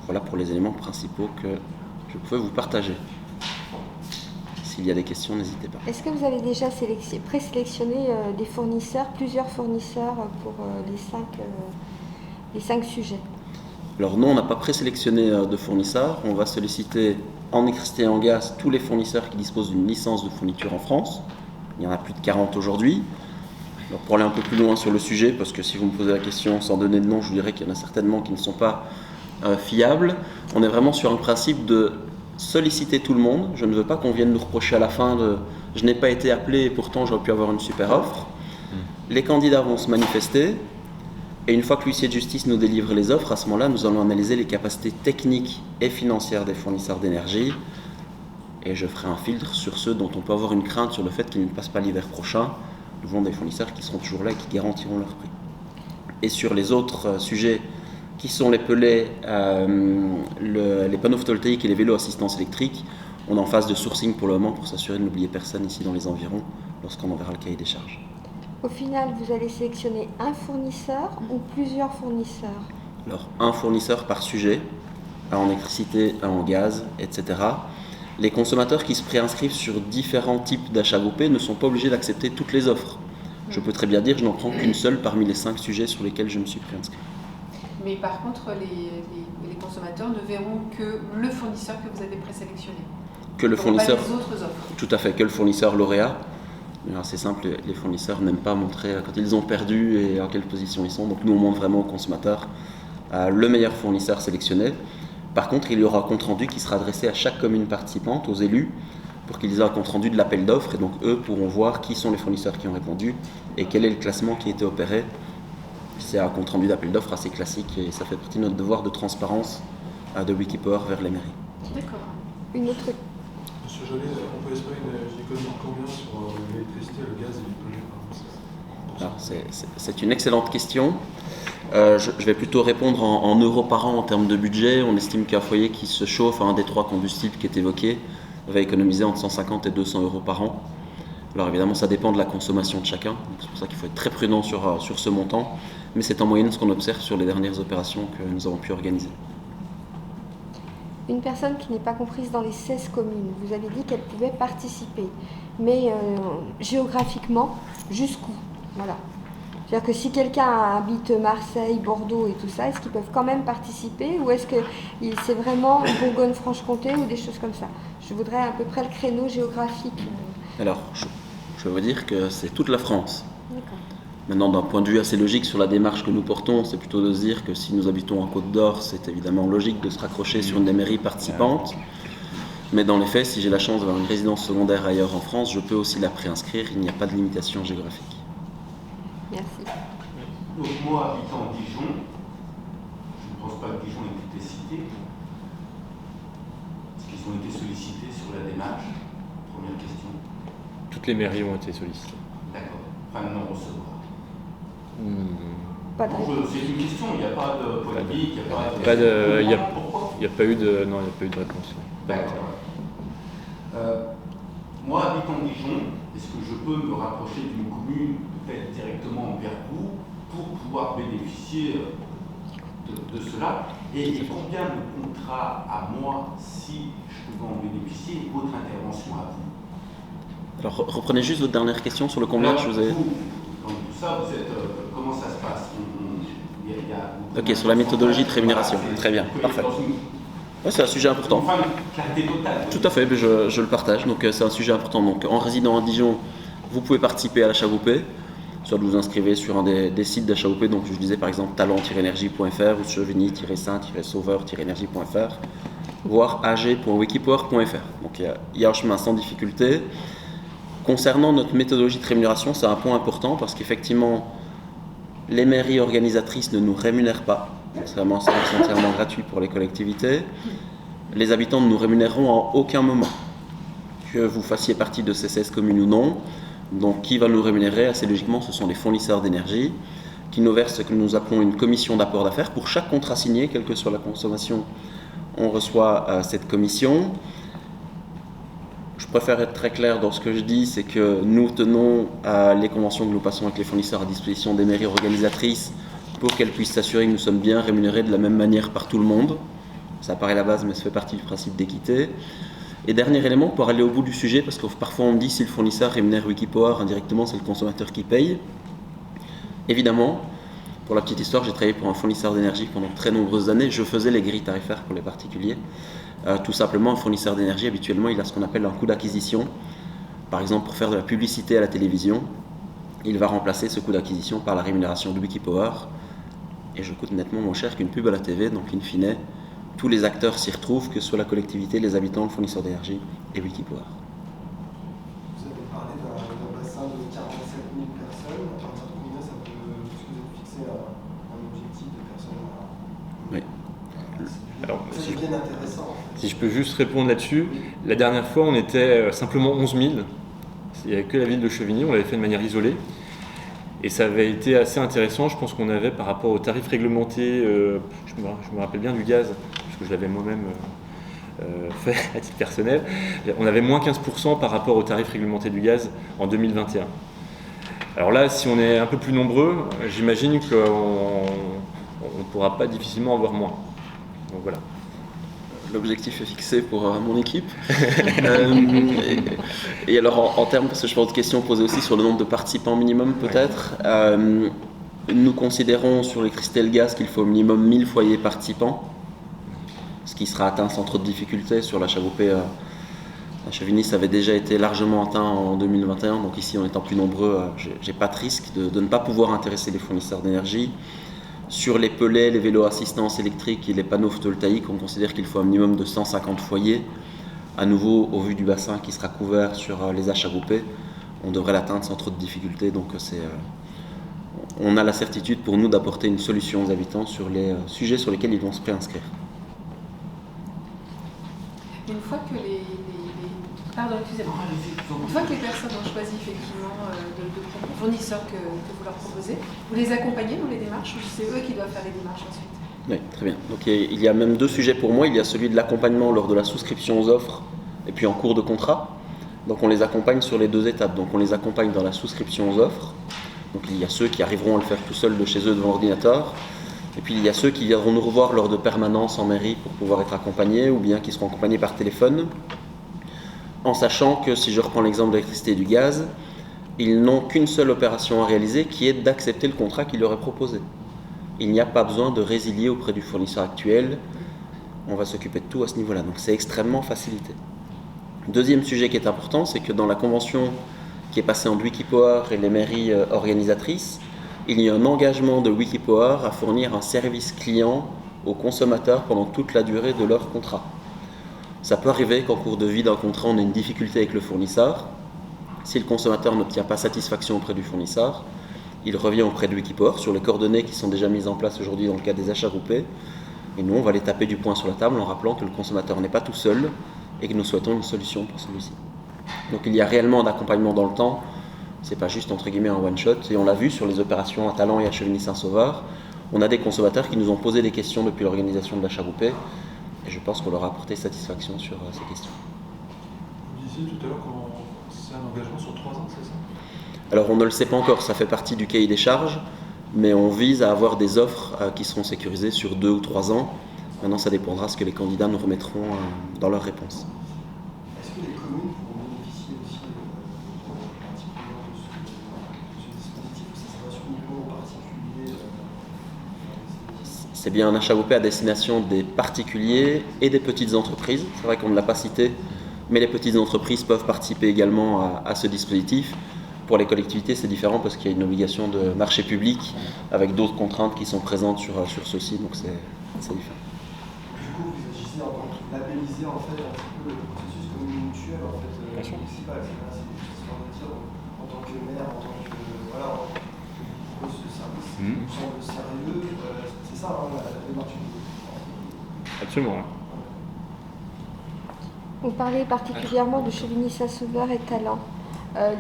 Voilà pour les éléments principaux que je pouvais vous partager. S'il y a des questions, n'hésitez pas. Est-ce que vous avez déjà présélectionné des fournisseurs, plusieurs fournisseurs pour les 5 sujets? Alors non, on n'a pas présélectionné de fournisseurs. On va solliciter en électricité et en gaz tous les fournisseurs qui disposent d'une licence de fourniture en France. Il y en a plus de 40 aujourd'hui. Alors pour aller un peu plus loin sur le sujet, parce que si vous me posez la question sans donner de nom, je vous dirais qu'il y en a certainement qui ne sont pas fiables. On est vraiment sur un principe de solliciter tout le monde. Je ne veux pas qu'on vienne nous reprocher à la fin de « je n'ai pas été appelé et pourtant j'aurais pu avoir une super offre ». Les candidats vont se manifester et une fois que l'huissier de justice nous délivre les offres, à ce moment-là, nous allons analyser les capacités techniques et financières des fournisseurs d'énergie et je ferai un filtre sur ceux dont on peut avoir une crainte sur le fait qu'ils ne passent pas l'hiver prochain. Nous avons des fournisseurs qui seront toujours là et qui garantiront leur prix. Et sur les autres sujets qui sont les pellets, les panneaux photovoltaïques et les vélos assistance électrique, on est en phase de sourcing pour le moment pour s'assurer de n'oublier personne ici dans les environs lorsqu'on enverra le cahier des charges. Au final, vous allez sélectionner un fournisseur ou plusieurs fournisseurs? Alors, un fournisseur par sujet, un en électricité, un en gaz, etc. Les consommateurs qui se préinscrivent sur différents types d'achats groupés ne sont pas obligés d'accepter toutes les offres. Je peux très bien dire que je n'en prends qu'une seule parmi les 5 sujets sur lesquels je me suis préinscrit. Mais par contre, les consommateurs ne verront que le fournisseur que vous avez présélectionné. Que le fournisseur. Pas les autres offres. Tout à fait, que le fournisseur lauréat. Alors c'est simple, les fournisseurs n'aiment pas montrer quand ils ont perdu et à quelle position ils sont. Donc nous on montre vraiment aux consommateurs le meilleur fournisseur sélectionné. Par contre, il y aura un compte rendu qui sera adressé à chaque commune participante, aux élus, pour qu'ils aient un compte rendu de l'appel d'offres et donc eux pourront voir qui sont les fournisseurs qui ont répondu et quel est le classement qui a été opéré. C'est un compte rendu d'appel d'offres assez classique et ça fait partie de notre devoir de transparence de Wikipower vers les mairies. D'accord. Une autre. Monsieur Jolet, on peut espérer une économie de combien sur l'électricité, le gaz et les pellets? C'est une excellente question. Je vais plutôt répondre en euros par an en termes de budget. On estime qu'un foyer qui se chauffe à un des 3 combustibles qui est évoqué va économiser entre 150 et 200 euros par an. Alors évidemment, ça dépend de la consommation de chacun. C'est pour ça qu'il faut être très prudent sur ce montant. mais c'est en moyenne ce qu'on observe sur les dernières opérations que nous avons pu organiser. Une personne qui n'est pas comprise dans les 16 communes, vous avez dit qu'elle pouvait participer, mais géographiquement, jusqu'où? Voilà. C'est-à-dire que si quelqu'un habite Marseille, Bordeaux et tout ça, est-ce qu'ils peuvent quand même participer ou est-ce que c'est vraiment Bourgogne-Franche-Comté ou des choses comme ça? Je voudrais à peu près le créneau géographique. Alors, je veux dire que c'est toute la France. D'accord. Maintenant, d'un point de vue assez logique sur la démarche que nous portons, c'est plutôt de se dire que si nous habitons en Côte d'Or, c'est évidemment logique de se raccrocher sur une des mairies participantes. Mais dans les faits, si j'ai la chance d'avoir une résidence secondaire ailleurs en France, je peux aussi la préinscrire, il n'y a pas de limitation géographique. Merci. Donc moi, habitant Dijon, je ne pense pas que Dijon ait été cité. Est-ce qu'ils ont été sollicités sur la démarche? Première question. Toutes les mairies ont été sollicitées. D'accord. Enfin, non-recevoir. Pas de réponse. C'est une question, il n'y a pas de polémique, il n'y a pas de... Il n'y a pas eu de... Non, il n'y a pas eu de réponse. D'accord. Moi, habitant Dijon, est-ce que je peux me rapprocher d'une commune, peut-être directement envers vous, pour pouvoir bénéficier de cela? Et combien de contrats à moi, si je pouvais en bénéficier, et votre intervention à vous? Alors, reprenez juste votre dernière question sur le combien. Alors, je vous ai... vous, dans tout ça, vous êtes, comment ça se passe? Ok, sur la méthodologie de rémunération. Très bien, parfait. Ouais, c'est un sujet important. Enfin, clarté totale. Tout à fait, mais je le partage. Donc c'est un sujet important. Donc en résidant à Dijon, vous pouvez participer à l'HAOP, soit vous inscrivez sur un des sites d'HAOP. Donc je disais par exemple talent-énergie.fr ou chevigny-saint-sauveur-énergie.fr, voire ag.wikipower.fr. Donc il y a un chemin sans difficulté. Concernant notre méthodologie de rémunération, c'est un point important parce qu'effectivement, les mairies organisatrices ne nous rémunèrent pas. C'est vraiment entièrement gratuit pour les collectivités. Les habitants ne nous rémunéreront en aucun moment, que vous fassiez partie de ces 16 communes ou non. Donc qui va nous rémunérer? Assez logiquement, ce sont les fournisseurs d'énergie qui nous versent ce que nous appelons une commission d'apport d'affaires. Pour chaque contrat signé, quelle que soit la consommation, on reçoit cette commission. Je préfère être très clair dans ce que je dis, c'est que nous tenons les conventions que nous passons avec les fournisseurs à disposition des mairies organisatrices pour qu'elles puissent s'assurer que nous sommes bien rémunérés de la même manière par tout le monde. Ça paraît la base, mais ça fait partie du principe d'équité. Et dernier élément, pour aller au bout du sujet, parce que parfois on me dit si le fournisseur rémunère Wikipower, indirectement c'est le consommateur qui paye. Évidemment, pour la petite histoire, j'ai travaillé pour un fournisseur d'énergie pendant de très nombreuses années. Je faisais les grilles tarifaires pour les particuliers. Tout simplement, un fournisseur d'énergie, habituellement, il a ce qu'on appelle un coût d'acquisition. Par exemple, pour faire de la publicité à la télévision, il va remplacer ce coût d'acquisition par la rémunération de Wikipower. Et je coûte nettement moins cher qu'une pub à la TV, donc in fine, tous les acteurs s'y retrouvent, que ce soit la collectivité, les habitants, le fournisseur d'énergie et Wikipower. Vous avez parlé d'un bassin de 47 000 personnes. À partir de combien ça peut... Est-ce que vous avez fixé un objectif de personnes? Oui. Alors, c'est bien intéressant. Si je peux juste répondre là-dessus, la dernière fois on était simplement 11 000. Il n'y avait que la ville de Chevigny, on l'avait fait de manière isolée. Et ça avait été assez intéressant, je pense qu'on avait par rapport aux tarifs réglementés, je me rappelle bien du gaz, parce que je l'avais moi-même fait à titre personnel, on avait moins 15% par rapport aux tarifs réglementés du gaz en 2021. Alors là, si on est un peu plus nombreux, j'imagine qu'on ne pourra pas difficilement avoir moins. Donc voilà. L'objectif est fixé pour mon équipe. Et alors en termes, parce que je pense de questions posées aussi sur le nombre de participants minimum peut-être, nous considérons sur les Christelle Gaz qu'il faut au minimum 1000 foyers participants, ce qui sera atteint sans trop de difficultés. Sur la HAOP à Chevigny, ça avait déjà été largement atteint en 2021, donc ici en étant plus nombreux, j'ai pas de risque de ne pas pouvoir intéresser les fournisseurs d'énergie. Sur les pellets, les vélos assistance électrique et les panneaux photovoltaïques, on considère qu'il faut un minimum de 150 foyers. À nouveau, au vu du bassin qui sera couvert sur les HAOP, on devrait l'atteindre sans trop de difficultés. Donc on a la certitude pour nous d'apporter une solution aux habitants sur les sujets sur lesquels ils vont se préinscrire. Une fois que Une fois que les personnes ont choisi effectivement le fournisseur que vous leur proposez, vous les accompagnez dans les démarches ou c'est eux qui doivent faire les démarches ensuite? Oui, très bien. Donc il y a même deux sujets pour moi. Il y a celui de l'accompagnement lors de la souscription aux offres et puis en cours de contrat. Donc on les accompagne sur les deux étapes. Donc on les accompagne dans la souscription aux offres. Donc il y a ceux qui arriveront à le faire tout seuls de chez eux devant l'ordinateur, et puis il y a ceux qui viendront nous revoir lors de permanences en mairie pour pouvoir être accompagnés, ou bien qui seront accompagnés par téléphone, en sachant que, si je reprends l'exemple de l'électricité et du gaz, ils n'ont qu'une seule opération à réaliser, qui est d'accepter le contrat qu'il leur est proposé. Il n'y a pas besoin de résilier auprès du fournisseur actuel, on va s'occuper de tout à ce niveau-là, donc c'est extrêmement facilité. Deuxième sujet qui est important, c'est que dans la convention qui est passée entre Wikipower et les mairies organisatrices, il y a un engagement de Wikipower à fournir un service client aux consommateurs pendant toute la durée de leur contrat. Ça peut arriver qu'en cours de vie d'un contrat, on ait une difficulté avec le fournisseur. Si le consommateur n'obtient pas satisfaction auprès du fournisseur, il revient auprès de Wikipower sur les coordonnées qui sont déjà mises en place aujourd'hui dans le cadre des achats groupés. Et nous, on va les taper du poing sur la table en rappelant que le consommateur n'est pas tout seul et que nous souhaitons une solution pour celui-ci. Donc il y a réellement un accompagnement dans le temps, c'est pas juste entre guillemets un one-shot, et on l'a vu sur les opérations à Talent et à Chevigny-Saint-Sauveur, on a des consommateurs qui nous ont posé des questions depuis l'organisation de l'achat groupé, et je pense qu'on leur a apporté satisfaction sur ces questions. Vous disiez tout à l'heure que c'est un engagement sur 3 ans, c'est ça? Alors on ne le sait pas encore, ça fait partie du cahier des charges, mais on vise à avoir des offres qui seront sécurisées sur 2 ou 3 ans. Maintenant, ça dépendra de ce que les candidats nous remettront dans leurs réponses. Est-ce que les communes pourront bénéficier aussi particulièrement de ce dispositif, ou ça sera uniquement aux particuliers? C'est bien un achat groupé à destination des particuliers et des petites entreprises. C'est vrai qu'on ne l'a pas cité, mais les petites entreprises peuvent participer également à ce dispositif. Pour les collectivités, c'est différent parce qu'il y a une obligation de marché public avec d'autres contraintes qui sont présentes sur ceci, donc c'est différent. Du coup, vous agissez en tant que labelliser en fait un petit peu le processus comme une mutuelle en fait municipale. C'est histoire de dire en tant que maire, en tant que voilà, ce service me semble sérieux. C'est ça la démarche. Absolument. Vous parlez particulièrement de Chevigny-Saint-Sauveur et Talent.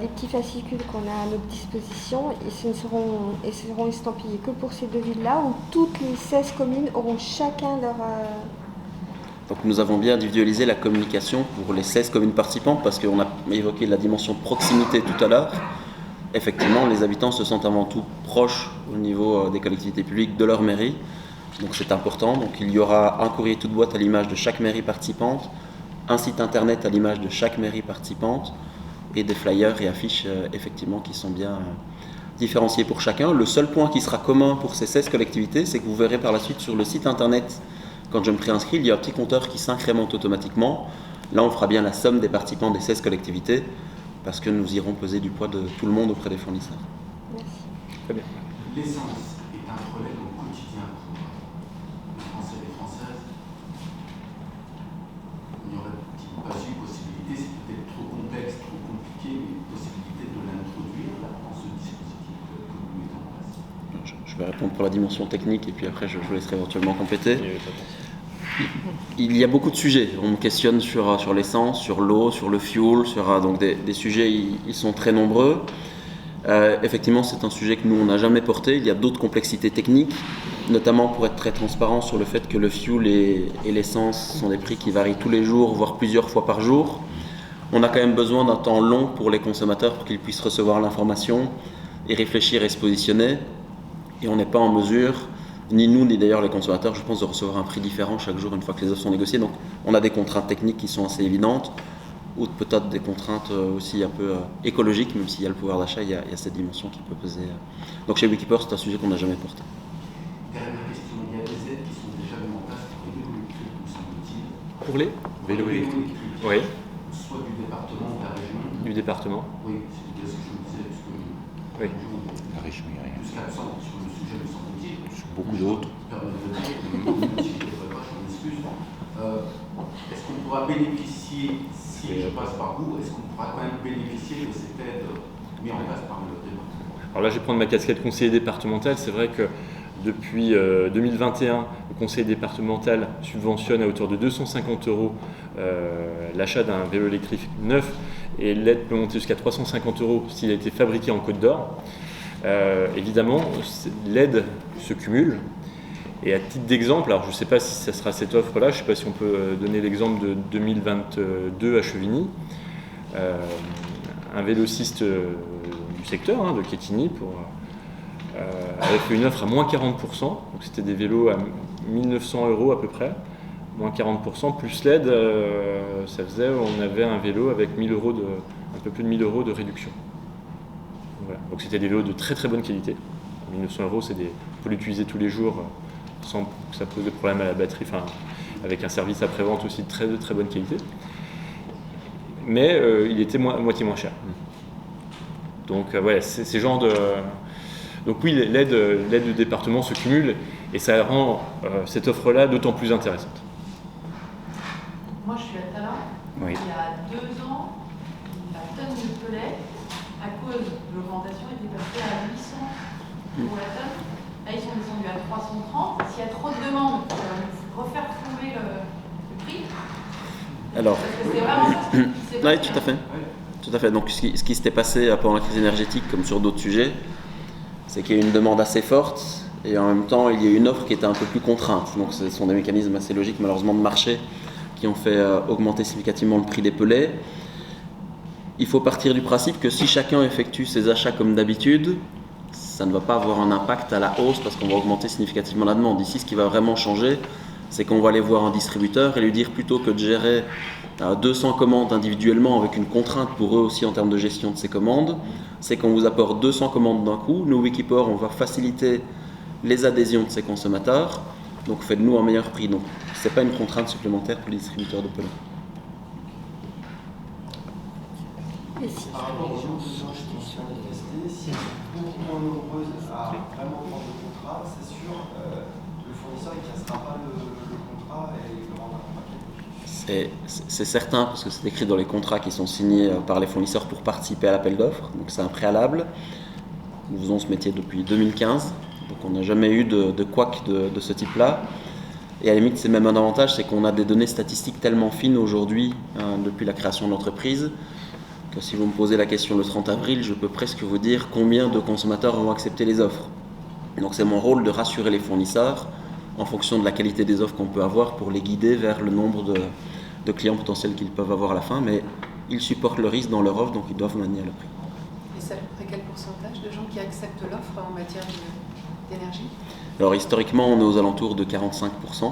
Les petits fascicules qu'on a à notre disposition, ils seront estampillés que pour ces 2 villes-là, où toutes les 16 communes auront chacun leur... Donc nous avons bien individualisé la communication pour les 16 communes participantes, parce qu'on a évoqué la dimension proximité tout à l'heure. Effectivement, les habitants se sentent avant tout proches au niveau des collectivités publiques de leur mairie, donc c'est important. Donc il y aura un courrier toute boîte à l'image de chaque mairie participante, un site internet à l'image de chaque mairie participante, et des flyers et affiches effectivement qui sont bien différenciés pour chacun. Le seul point qui sera commun pour ces 16 collectivités, c'est que vous verrez par la suite sur le site internet, quand je me préinscris, il y a un petit compteur qui s'incrémente automatiquement. Là, on fera bien la somme des participants des 16 collectivités, parce que nous irons peser du poids de tout le monde auprès des fournisseurs. Merci. Très bien. L'essence est un problème au quotidien pour les Français et les Françaises. Il n'y aurait pas une possibilité, c'est peut-être trop complexe, trop compliqué, mais une possibilité de l'introduire dans ce dispositif que vous mettez en place. Je vais répondre pour la dimension technique et puis après je vous laisserai éventuellement compléter. Il y a beaucoup de sujets. On me questionne sur l'essence, sur l'eau, sur le fuel, donc des sujets, ils sont très nombreux. Effectivement, c'est un sujet que nous, on n'a jamais porté. Il y a d'autres complexités techniques, notamment pour être très transparent sur le fait que le fuel et l'essence sont des prix qui varient tous les jours, voire plusieurs fois par jour. On a quand même besoin d'un temps long pour les consommateurs pour qu'ils puissent recevoir l'information et réfléchir et se positionner. Et on n'est pas en mesure, ni nous, ni d'ailleurs les consommateurs, je pense, de recevoir un prix différent chaque jour une fois que les offres sont négociées. Donc on a des contraintes techniques qui sont assez évidentes, ou peut-être des contraintes aussi un peu écologiques, même s'il y a le pouvoir d'achat, il y a cette dimension qui peut peser. Donc chez Wikipower, c'est un sujet qu'on n'a jamais porté. Dernière question, il y a des aides qui sont déjà mises en place pour les vélos électriques, nous semble-t-il. Pour les vélos électriques. Oui. Soit du département ou de la région. Du département. Oui, c'est bien ce que je me disais, parce que oui. La région, il n'y a rien. Jusqu'à présent, sur le sujet, me semble-t-il. Sur beaucoup d'autres. Est-ce qu'on pourra bénéficier, si je passe par vous, est-ce qu'on pourra quand même bénéficier de cette aide mise en place par le département? Alors là, je vais prendre ma casquette conseiller départemental. C'est vrai que depuis 2021, le conseil départemental subventionne à hauteur de 250 € l'achat d'un vélo électrique neuf, et l'aide peut monter jusqu'à 350 € s'il a été fabriqué en Côte d'Or. Évidemment, l'aide se cumule. Et à titre d'exemple, alors je ne sais pas si ça sera cette offre-là, je ne sais pas si on peut donner l'exemple de 2022 à Chevigny. Un vélociste du secteur, de Quetigny, pour avait fait une offre à moins 40%, donc c'était des vélos à 1900 € à peu près, moins 40%, plus l'aide, ça faisait, on avait un vélo avec un peu plus de 1000 € de réduction. Voilà. Donc c'était des vélos de très très bonne qualité. 1900 €, on peut l'utiliser tous les jours sans que ça pose de problème à la batterie, avec un service après-vente aussi de très bonne qualité. Mais il était moitié moins cher. Donc voilà, c'est ces genres de... Donc oui, l'aide du département se cumule et ça rend cette offre-là d'autant plus intéressante. Moi, je suis à Talin. Oui. Il y a 2 ans, la tonne de pellet, à cause de l'augmentation, était passée à 800 € la tonne. Là, ils sont descendus à 330. S'il y a trop de demandes, il faut refaire flamber le prix. Alors, parce que c'est vraiment ça ce qui s'est passé. oui, tout à fait. Tout à fait. Donc, ce qui s'était passé pendant la crise énergétique, comme sur d'autres sujets, c'est qu'il y a eu une demande assez forte et en même temps, il y a eu une offre qui était un peu plus contrainte. Donc, ce sont des mécanismes assez logiques, malheureusement, de marché qui ont fait augmenter significativement le prix des pellets. Il faut partir du principe que si chacun effectue ses achats comme d'habitude, ça ne va pas avoir un impact à la hausse parce qu'on va augmenter significativement la demande. Ici, ce qui va vraiment changer, c'est qu'on va aller voir un distributeur et lui dire plutôt que de gérer 200 commandes individuellement avec une contrainte pour eux aussi en termes de gestion de ces commandes, c'est qu'on vous apporte 200 commandes d'un coup. Nous, Wikipor, on va faciliter les adhésions de ces consommateurs, donc faites-nous un meilleur prix. Donc, ce n'est pas une contrainte supplémentaire pour les distributeurs de pellets. Par rapport aux gens qui sont manifestés, si elles sont beaucoup moins nombreuses à vraiment prendre le contrat, c'est sûr, le fournisseur ne cassera pas le contrat et il le rendra pas. C'est certain, parce que c'est écrit dans les contrats qui sont signés par les fournisseurs pour participer à l'appel d'offres, donc c'est un préalable. Nous faisons ce métier depuis 2015, donc on n'a jamais eu de couac de ce type-là. Et à la limite, c'est même un avantage, c'est qu'on a des données statistiques tellement fines aujourd'hui, depuis la création de l'entreprise, que si vous me posez la question le 30 avril, je peux presque vous dire combien de consommateurs vont accepter les offres. Donc c'est mon rôle de rassurer les fournisseurs en fonction de la qualité des offres qu'on peut avoir pour les guider vers le nombre de clients potentiels qu'ils peuvent avoir à la fin, mais ils supportent le risque dans leur offre, donc ils doivent maintenir le prix. Et c'est à peu près quel pourcentage de gens qui acceptent l'offre en matière d'énergie ? Alors historiquement, on est aux alentours de 45%. Ça peut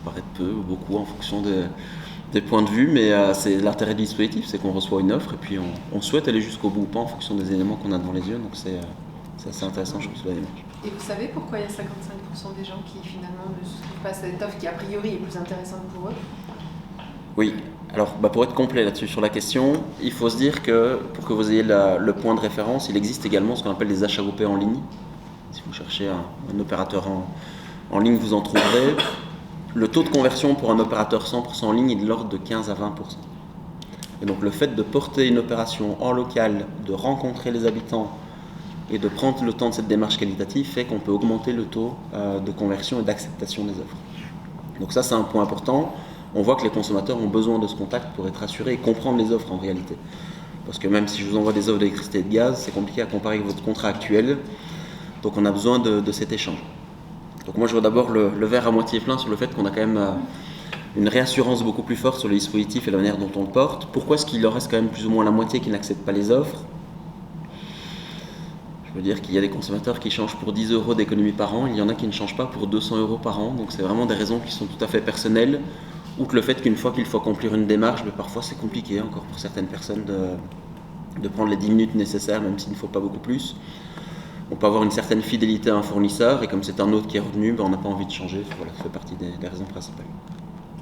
paraître peu ou beaucoup en fonction des points de vue, mais c'est l'intérêt du dispositif, c'est qu'on reçoit une offre et puis on souhaite aller jusqu'au bout ou pas en fonction des éléments qu'on a devant les yeux, donc c'est assez intéressant, je trouve, la démarche. Et vous savez pourquoi il y a 55% des gens qui finalement ne souscrivent pas à cette offre qui a priori est plus intéressante pour eux ? Oui, alors pour être complet là-dessus sur la question, il faut se dire que pour que vous ayez le point de référence, il existe également ce qu'on appelle des achats groupés en ligne. Si vous cherchez un opérateur en ligne, vous en trouverez. Le taux de conversion pour un opérateur 100% en ligne est de l'ordre de 15 à 20%. Et donc le fait de porter une opération en local, de rencontrer les habitants et de prendre le temps de cette démarche qualitative fait qu'on peut augmenter le taux de conversion et d'acceptation des offres. Donc ça, c'est un point important. On voit que les consommateurs ont besoin de ce contact pour être assurés et comprendre les offres en réalité. Parce que même si je vous envoie des offres d'électricité et de gaz, c'est compliqué à comparer avec votre contrat actuel. Donc on a besoin de cet échange. Donc moi je vois d'abord le verre à moitié plein sur le fait qu'on a quand même une réassurance beaucoup plus forte sur le dispositif et la manière dont on le porte. Pourquoi est-ce qu'il en reste quand même plus ou moins la moitié qui n'acceptent pas les offres ? Je veux dire qu'il y a des consommateurs qui changent pour 10 € d'économie par an, il y en a qui ne changent pas pour 200 € par an, donc c'est vraiment des raisons qui sont tout à fait personnelles, outre le fait qu'une fois qu'il faut accomplir une démarche, mais parfois c'est compliqué encore pour certaines personnes de prendre les 10 minutes nécessaires, même s'il ne faut pas beaucoup plus. On peut avoir une certaine fidélité à un fournisseur, et comme c'est un autre qui est revenu, on n'a pas envie de changer, voilà, ça fait partie des raisons principales.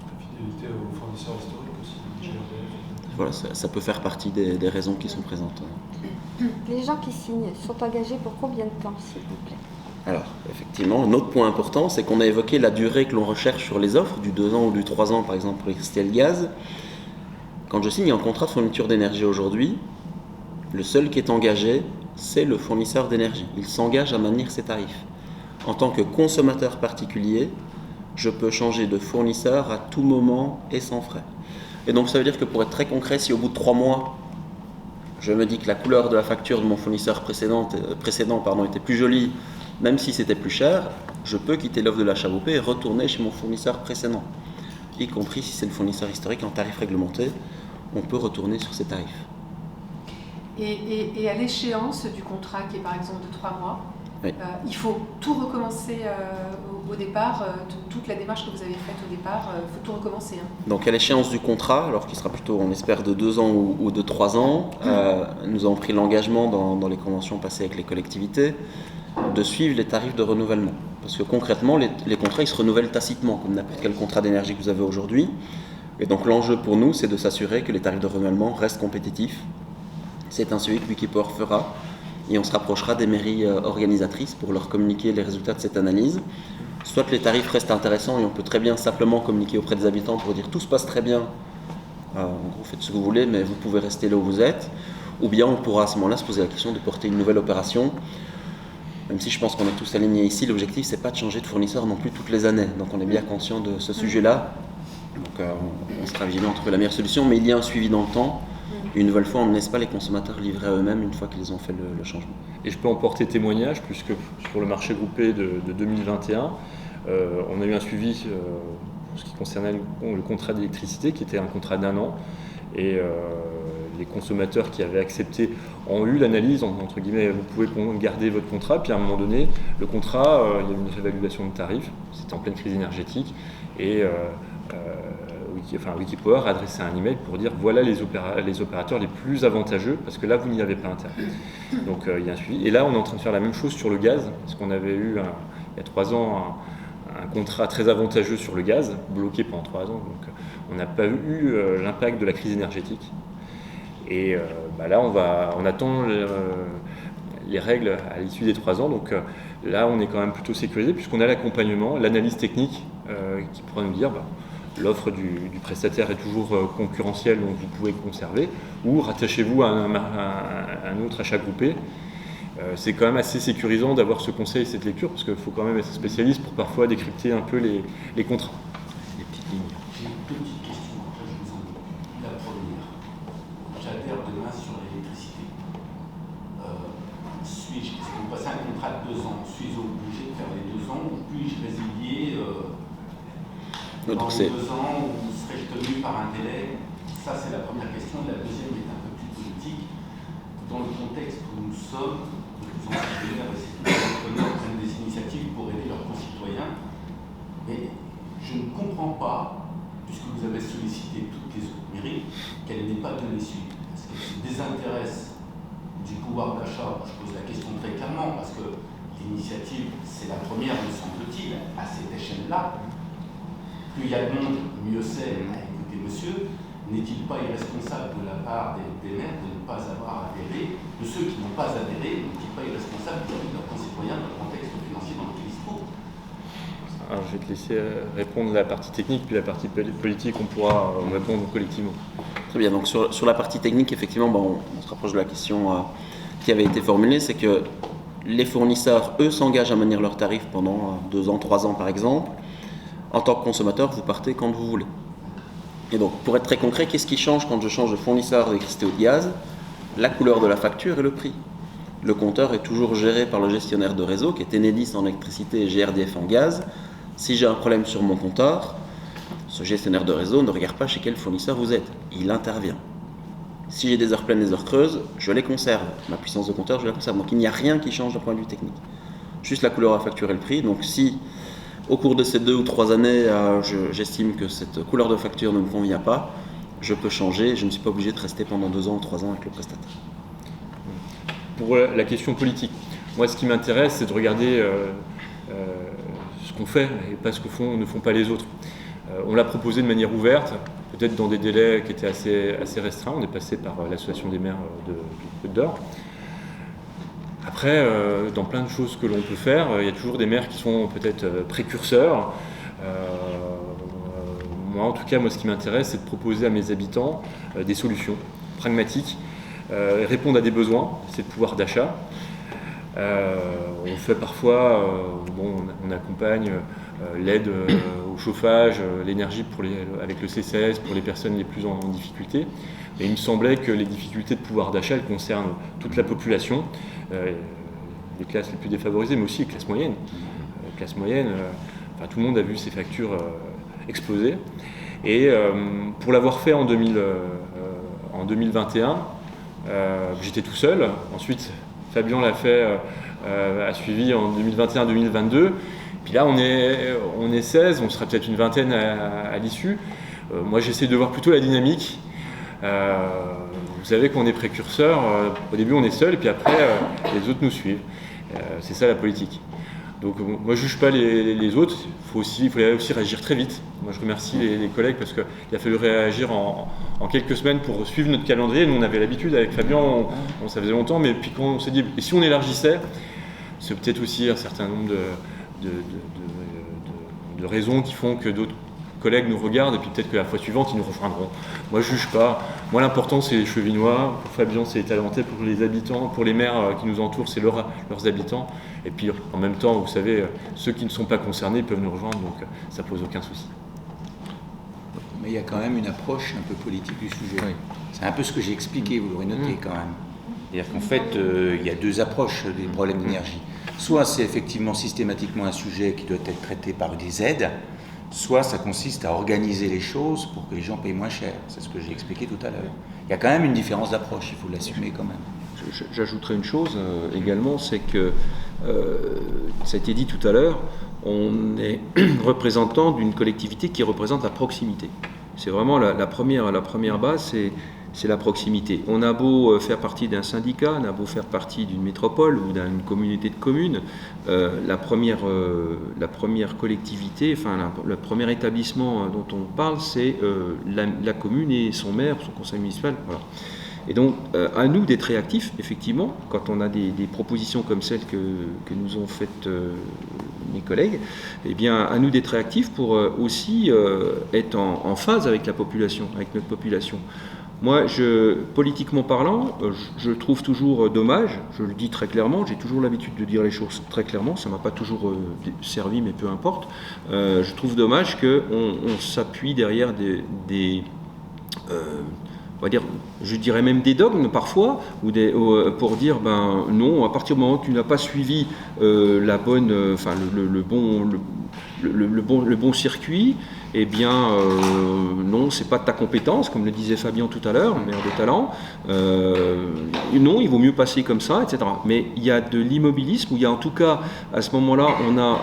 La fidélité aux fournisseurs historiques aussi. Voilà, ça peut faire partie des raisons qui sont présentes. Les gens qui signent sont engagés pour combien de temps, s'il vous plaît ? Alors, effectivement, un autre point important, c'est qu'on a évoqué la durée que l'on recherche sur les offres, du 2 ans ou du 3 ans, par exemple, pour l'électricité et le gaz. Quand je signe un contrat de fourniture d'énergie aujourd'hui, le seul qui est engagé, c'est le fournisseur d'énergie. Il s'engage à maintenir ses tarifs. En tant que consommateur particulier, je peux changer de fournisseur à tout moment et sans frais. Et donc, ça veut dire que pour être très concret, si au bout de 3 mois, je me dis que la couleur de la facture de mon fournisseur précédent était plus jolie, même si c'était plus cher, je peux quitter l'offre de l'achat groupé et retourner chez mon fournisseur précédent. Y compris si c'est le fournisseur historique en tarif réglementé, on peut retourner sur ces tarifs. Et à l'échéance du contrat, qui est par exemple de 3 mois, oui. Il faut tout recommencer au départ, toute la démarche que vous avez faite au départ, il faut tout recommencer. Hein. Donc à l'échéance du contrat, alors qu'il sera plutôt, on espère, de 2 ans ou de 3 ans, nous avons pris l'engagement dans les conventions passées avec les collectivités de suivre les tarifs de renouvellement. Parce que concrètement, les contrats, ils se renouvellent tacitement, comme n'importe quel contrat d'énergie que vous avez aujourd'hui. Et donc l'enjeu pour nous, c'est de s'assurer que les tarifs de renouvellement restent compétitifs. C'est un suivi que Wikipower fera. Et on se rapprochera des mairies organisatrices pour leur communiquer les résultats de cette analyse. Soit les tarifs restent intéressants et on peut très bien simplement communiquer auprès des habitants pour dire tout se passe très bien, en gros faites ce que vous voulez mais vous pouvez rester là où vous êtes, ou bien on pourra à ce moment-là se poser la question de porter une nouvelle opération. Même si je pense qu'on est tous alignés ici, l'objectif c'est pas de changer de fournisseur non plus toutes les années, donc on est bien conscient de ce sujet-là. Donc on sera vigilant de trouver la meilleure solution, mais il y a un suivi dans le temps. Et une nouvelle fois, on ne laisse pas les consommateurs livrer à eux-mêmes une fois qu'ils ont fait le changement. Et je peux en porter témoignage, puisque sur le marché groupé de 2021, on a eu un suivi en ce qui concernait le contrat d'électricité, qui était un contrat d'1 an. Et les consommateurs qui avaient accepté ont eu l'analyse, entre guillemets, vous pouvez garder votre contrat, puis à un moment donné, le contrat, il y a eu une réévaluation de tarifs, c'était en pleine crise énergétique, et Wikipower a adressé un email pour dire voilà les opérateurs les plus avantageux, parce que là vous n'y avez pas intérêt. Donc il y a un suivi. Et là on est en train de faire la même chose sur le gaz, parce qu'on avait eu il y a 3 ans un contrat très avantageux sur le gaz, bloqué pendant 3 ans, donc on n'a pas eu l'impact de la crise énergétique. Et là on attend les règles à l'issue des 3 ans, donc là on est quand même plutôt sécurisé, puisqu'on a l'accompagnement, l'analyse technique qui pourra nous dire l'offre du prestataire est toujours concurrentielle, donc vous pouvez conserver, ou rattachez-vous à un autre achat groupé. C'est quand même assez sécurisant d'avoir ce conseil et cette lecture, parce qu'il faut quand même être spécialiste pour parfois décrypter un peu les contrats. Les petites lignes. J'ai une petite question, après je vous en dis. La première, j'adhère demain sur l'électricité. Est-ce que vous passez un contrat de 2 ans, suis-je obligé de faire les 2 ans, ou puis-je résilier dans les 2 ans où serait-je tenu par un délai? Ça, c'est la première question. La deuxième est un peu plus politique. Dans le contexte où nous sommes, de plus en plus de entrepreneurs prennent des initiatives pour aider leurs concitoyens. Mais je ne comprends pas, puisque vous avez sollicité toutes les autres mairies, qu'elle n'ait pas donné suite. Est-ce qu'elle se désintéresse du pouvoir d'achat? Je pose la question très clairement, parce que l'initiative, c'est la première, me semble-t-il, à cette échelle-là. Plus il y a de monde, mieux c'est. Écoutez, monsieur, n'est-il pas irresponsable de la part des maires de ne pas avoir adhéré, de ceux qui n'ont pas adhéré, n'est-il pas irresponsable vis-à-vis de leurs concitoyens dans le contexte financier dans lequel ils se trouvent? Alors, je vais te laisser répondre la partie technique, puis la partie politique, on pourra répondre collectivement. Très bien, donc sur la partie technique, effectivement, on se rapproche de la question qui avait été formulée, c'est que les fournisseurs, eux, s'engagent à maintenir leurs tarifs pendant 2 ans, 3 ans par exemple. En tant que consommateur, vous partez quand vous voulez. Et donc, pour être très concret, qu'est-ce qui change quand je change de fournisseur d'électricité ou de gaz? La couleur de la facture et le prix. Le compteur est toujours géré par le gestionnaire de réseau, qui est Enedis en électricité et GRDF en gaz. Si j'ai un problème sur mon compteur, ce gestionnaire de réseau ne regarde pas chez quel fournisseur vous êtes. Il intervient. Si j'ai des heures pleines, des heures creuses, je les conserve. Ma puissance de compteur, je la conserve. Donc, il n'y a rien qui change d'un point de vue technique. Juste la couleur de la facture et le prix. Donc, si au cours de ces 2 ou 3 années, j'estime que cette couleur de facture ne me convient pas, je peux changer, je ne suis pas obligé de rester pendant 2 ans ou 3 ans avec le prestataire. Pour la question politique, moi ce qui m'intéresse c'est de regarder ce qu'on fait et pas ce que ne font pas les autres. On l'a proposé de manière ouverte, peut-être dans des délais qui étaient assez restreints, on est passé par l'association des maires de Côte d'Or. Après, dans plein de choses que l'on peut faire, il y a toujours des maires qui sont peut-être précurseurs. Moi, en tout cas, ce qui m'intéresse, c'est de proposer à mes habitants des solutions pragmatiques, répondre à des besoins, c'est le pouvoir d'achat. On fait parfois, on accompagne l'aide au chauffage, l'énergie avec le CCS pour les personnes les plus en difficulté. Et il me semblait que les difficultés de pouvoir d'achat, elles concernent toute la population, les classes les plus défavorisées, mais aussi les classes moyennes. Tout le monde a vu ses factures exploser. Et pour l'avoir fait en 2021, J'étais tout seul. Ensuite, Fabien l'a fait, a suivi en 2021-2022. Puis là, on est 16, on sera peut-être une vingtaine à l'issue. Moi, j'essaie de voir plutôt la dynamique. Vous savez qu'on est précurseur. Au début, on est seul, et puis après, les autres nous suivent. C'est ça la politique. Donc moi je ne juge pas les autres, il faut aussi réagir très vite. Moi je remercie les collègues parce qu'il a fallu réagir en quelques semaines pour suivre notre calendrier. Nous on avait l'habitude avec Fabien, ça faisait longtemps, mais puis quand on s'est dit, et si on élargissait, c'est peut-être aussi un certain nombre de raisons qui font que d'autres collègues nous regardent et puis peut-être que la fois suivante ils nous rejoindront. Moi je ne juge pas. Moi l'important c'est les Chevinois, pour Fabien c'est les Talentais, pour les habitants, pour les maires qui nous entourent c'est leurs habitants. Et puis en même temps, vous savez, ceux qui ne sont pas concernés peuvent nous rejoindre, donc ça pose aucun souci. Mais il y a quand même une approche un peu politique du sujet. Oui. C'est un peu ce que j'ai expliqué, vous l'aurez noté quand même. C'est-à-dire qu'en fait, il y a deux approches des problèmes d'énergie. Soit c'est effectivement systématiquement un sujet qui doit être traité par des aides, soit ça consiste à organiser les choses pour que les gens payent moins cher. C'est ce que j'ai expliqué tout à l'heure. Il y a quand même une différence d'approche, il faut l'assumer quand même. J'ajouterai une chose également, c'est que, ça a été dit tout à l'heure, on est représentant d'une collectivité qui représente la proximité. C'est vraiment la première base, c'est la proximité. On a beau faire partie d'un syndicat, on a beau faire partie d'une métropole ou d'une communauté de communes, la première collectivité, enfin le premier établissement dont on parle, c'est la commune et son maire, son conseil municipal. Voilà. Et donc, à nous d'être réactifs, effectivement, quand on a des propositions comme celles que nous ont faites mes collègues, eh bien, à nous d'être réactifs pour aussi être en phase avec la population, avec notre population. Moi, politiquement parlant, je trouve toujours dommage, je le dis très clairement, j'ai toujours l'habitude de dire les choses très clairement, ça ne m'a pas toujours servi, mais peu importe. Je trouve dommage qu'on s'appuie derrière on va dire, je dirais même des dogmes parfois, pour dire non, à partir du moment où tu n'as pas suivi le bon circuit, eh bien non, c'est pas de ta compétence, comme le disait Fabien tout à l'heure, maire de Talent. Non, il vaut mieux passer comme ça, etc. Mais il y a de l'immobilisme, ou il y a en tout cas à ce moment-là, on a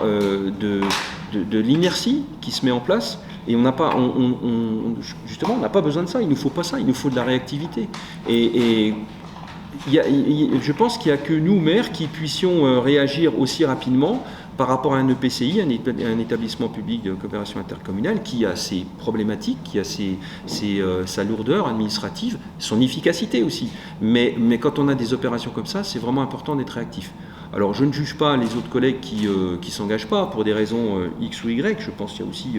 de l'inertie qui se met en place. Et on n'a pas, justement, on n'a pas besoin de ça. Il nous faut pas ça. Il nous faut de la réactivité. Et je pense qu'il n'y a que nous, maires, qui puissions réagir aussi rapidement par rapport à un EPCI, un établissement public de coopération intercommunale, qui a ses problématiques, qui a sa lourdeur administrative, son efficacité aussi. Mais quand on a des opérations comme ça, c'est vraiment important d'être réactif. Alors je ne juge pas les autres collègues qui ne s'engagent pas pour des raisons X ou Y. Je pense qu'il y a aussi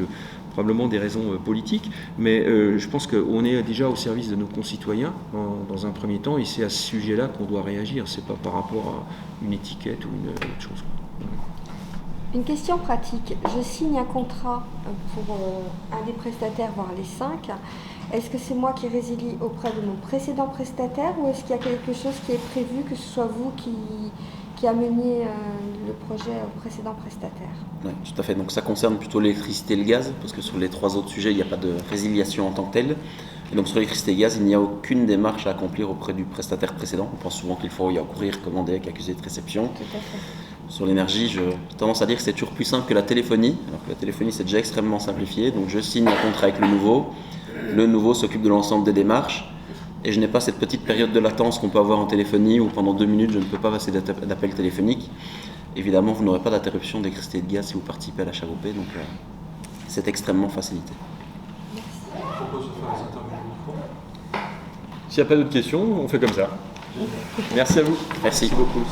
probablement des raisons politiques, mais je pense qu'on est déjà au service de nos concitoyens dans un premier temps, et c'est à ce sujet-là qu'on doit réagir. C'est pas par rapport à une étiquette ou une autre chose. Une question pratique. Je signe un contrat pour un des prestataires, voire les 5. Est-ce que c'est moi qui résilie auprès de mon précédent prestataire, ou est-ce qu'il y a quelque chose qui est prévu, que ce soit vous qui ameniez le projet au précédent prestataire? Oui, tout à fait. Donc ça concerne plutôt l'électricité et le gaz, parce que sur les 3 autres sujets, il n'y a pas de résiliation en tant que telle. Et donc sur l'électricité et le gaz, il n'y a aucune démarche à accomplir auprès du prestataire précédent. On pense souvent qu'il faut y accourir, commander avec accusé de réception. Tout à fait. Sur l'énergie, j'ai tendance à dire que c'est toujours plus simple que la téléphonie, alors que la téléphonie c'est déjà extrêmement simplifié. Donc je signe un contrat avec le nouveau s'occupe de l'ensemble des démarches, et je n'ai pas cette petite période de latence qu'on peut avoir en téléphonie où pendant 2 minutes je ne peux pas passer d'appel téléphonique. Évidemment, vous n'aurez pas d'interruption d'électricité et de gaz si vous participez à la HAVOP, donc c'est extrêmement facilité. S'il n'y a pas d'autres questions, on fait comme ça. Merci à vous. Merci beaucoup.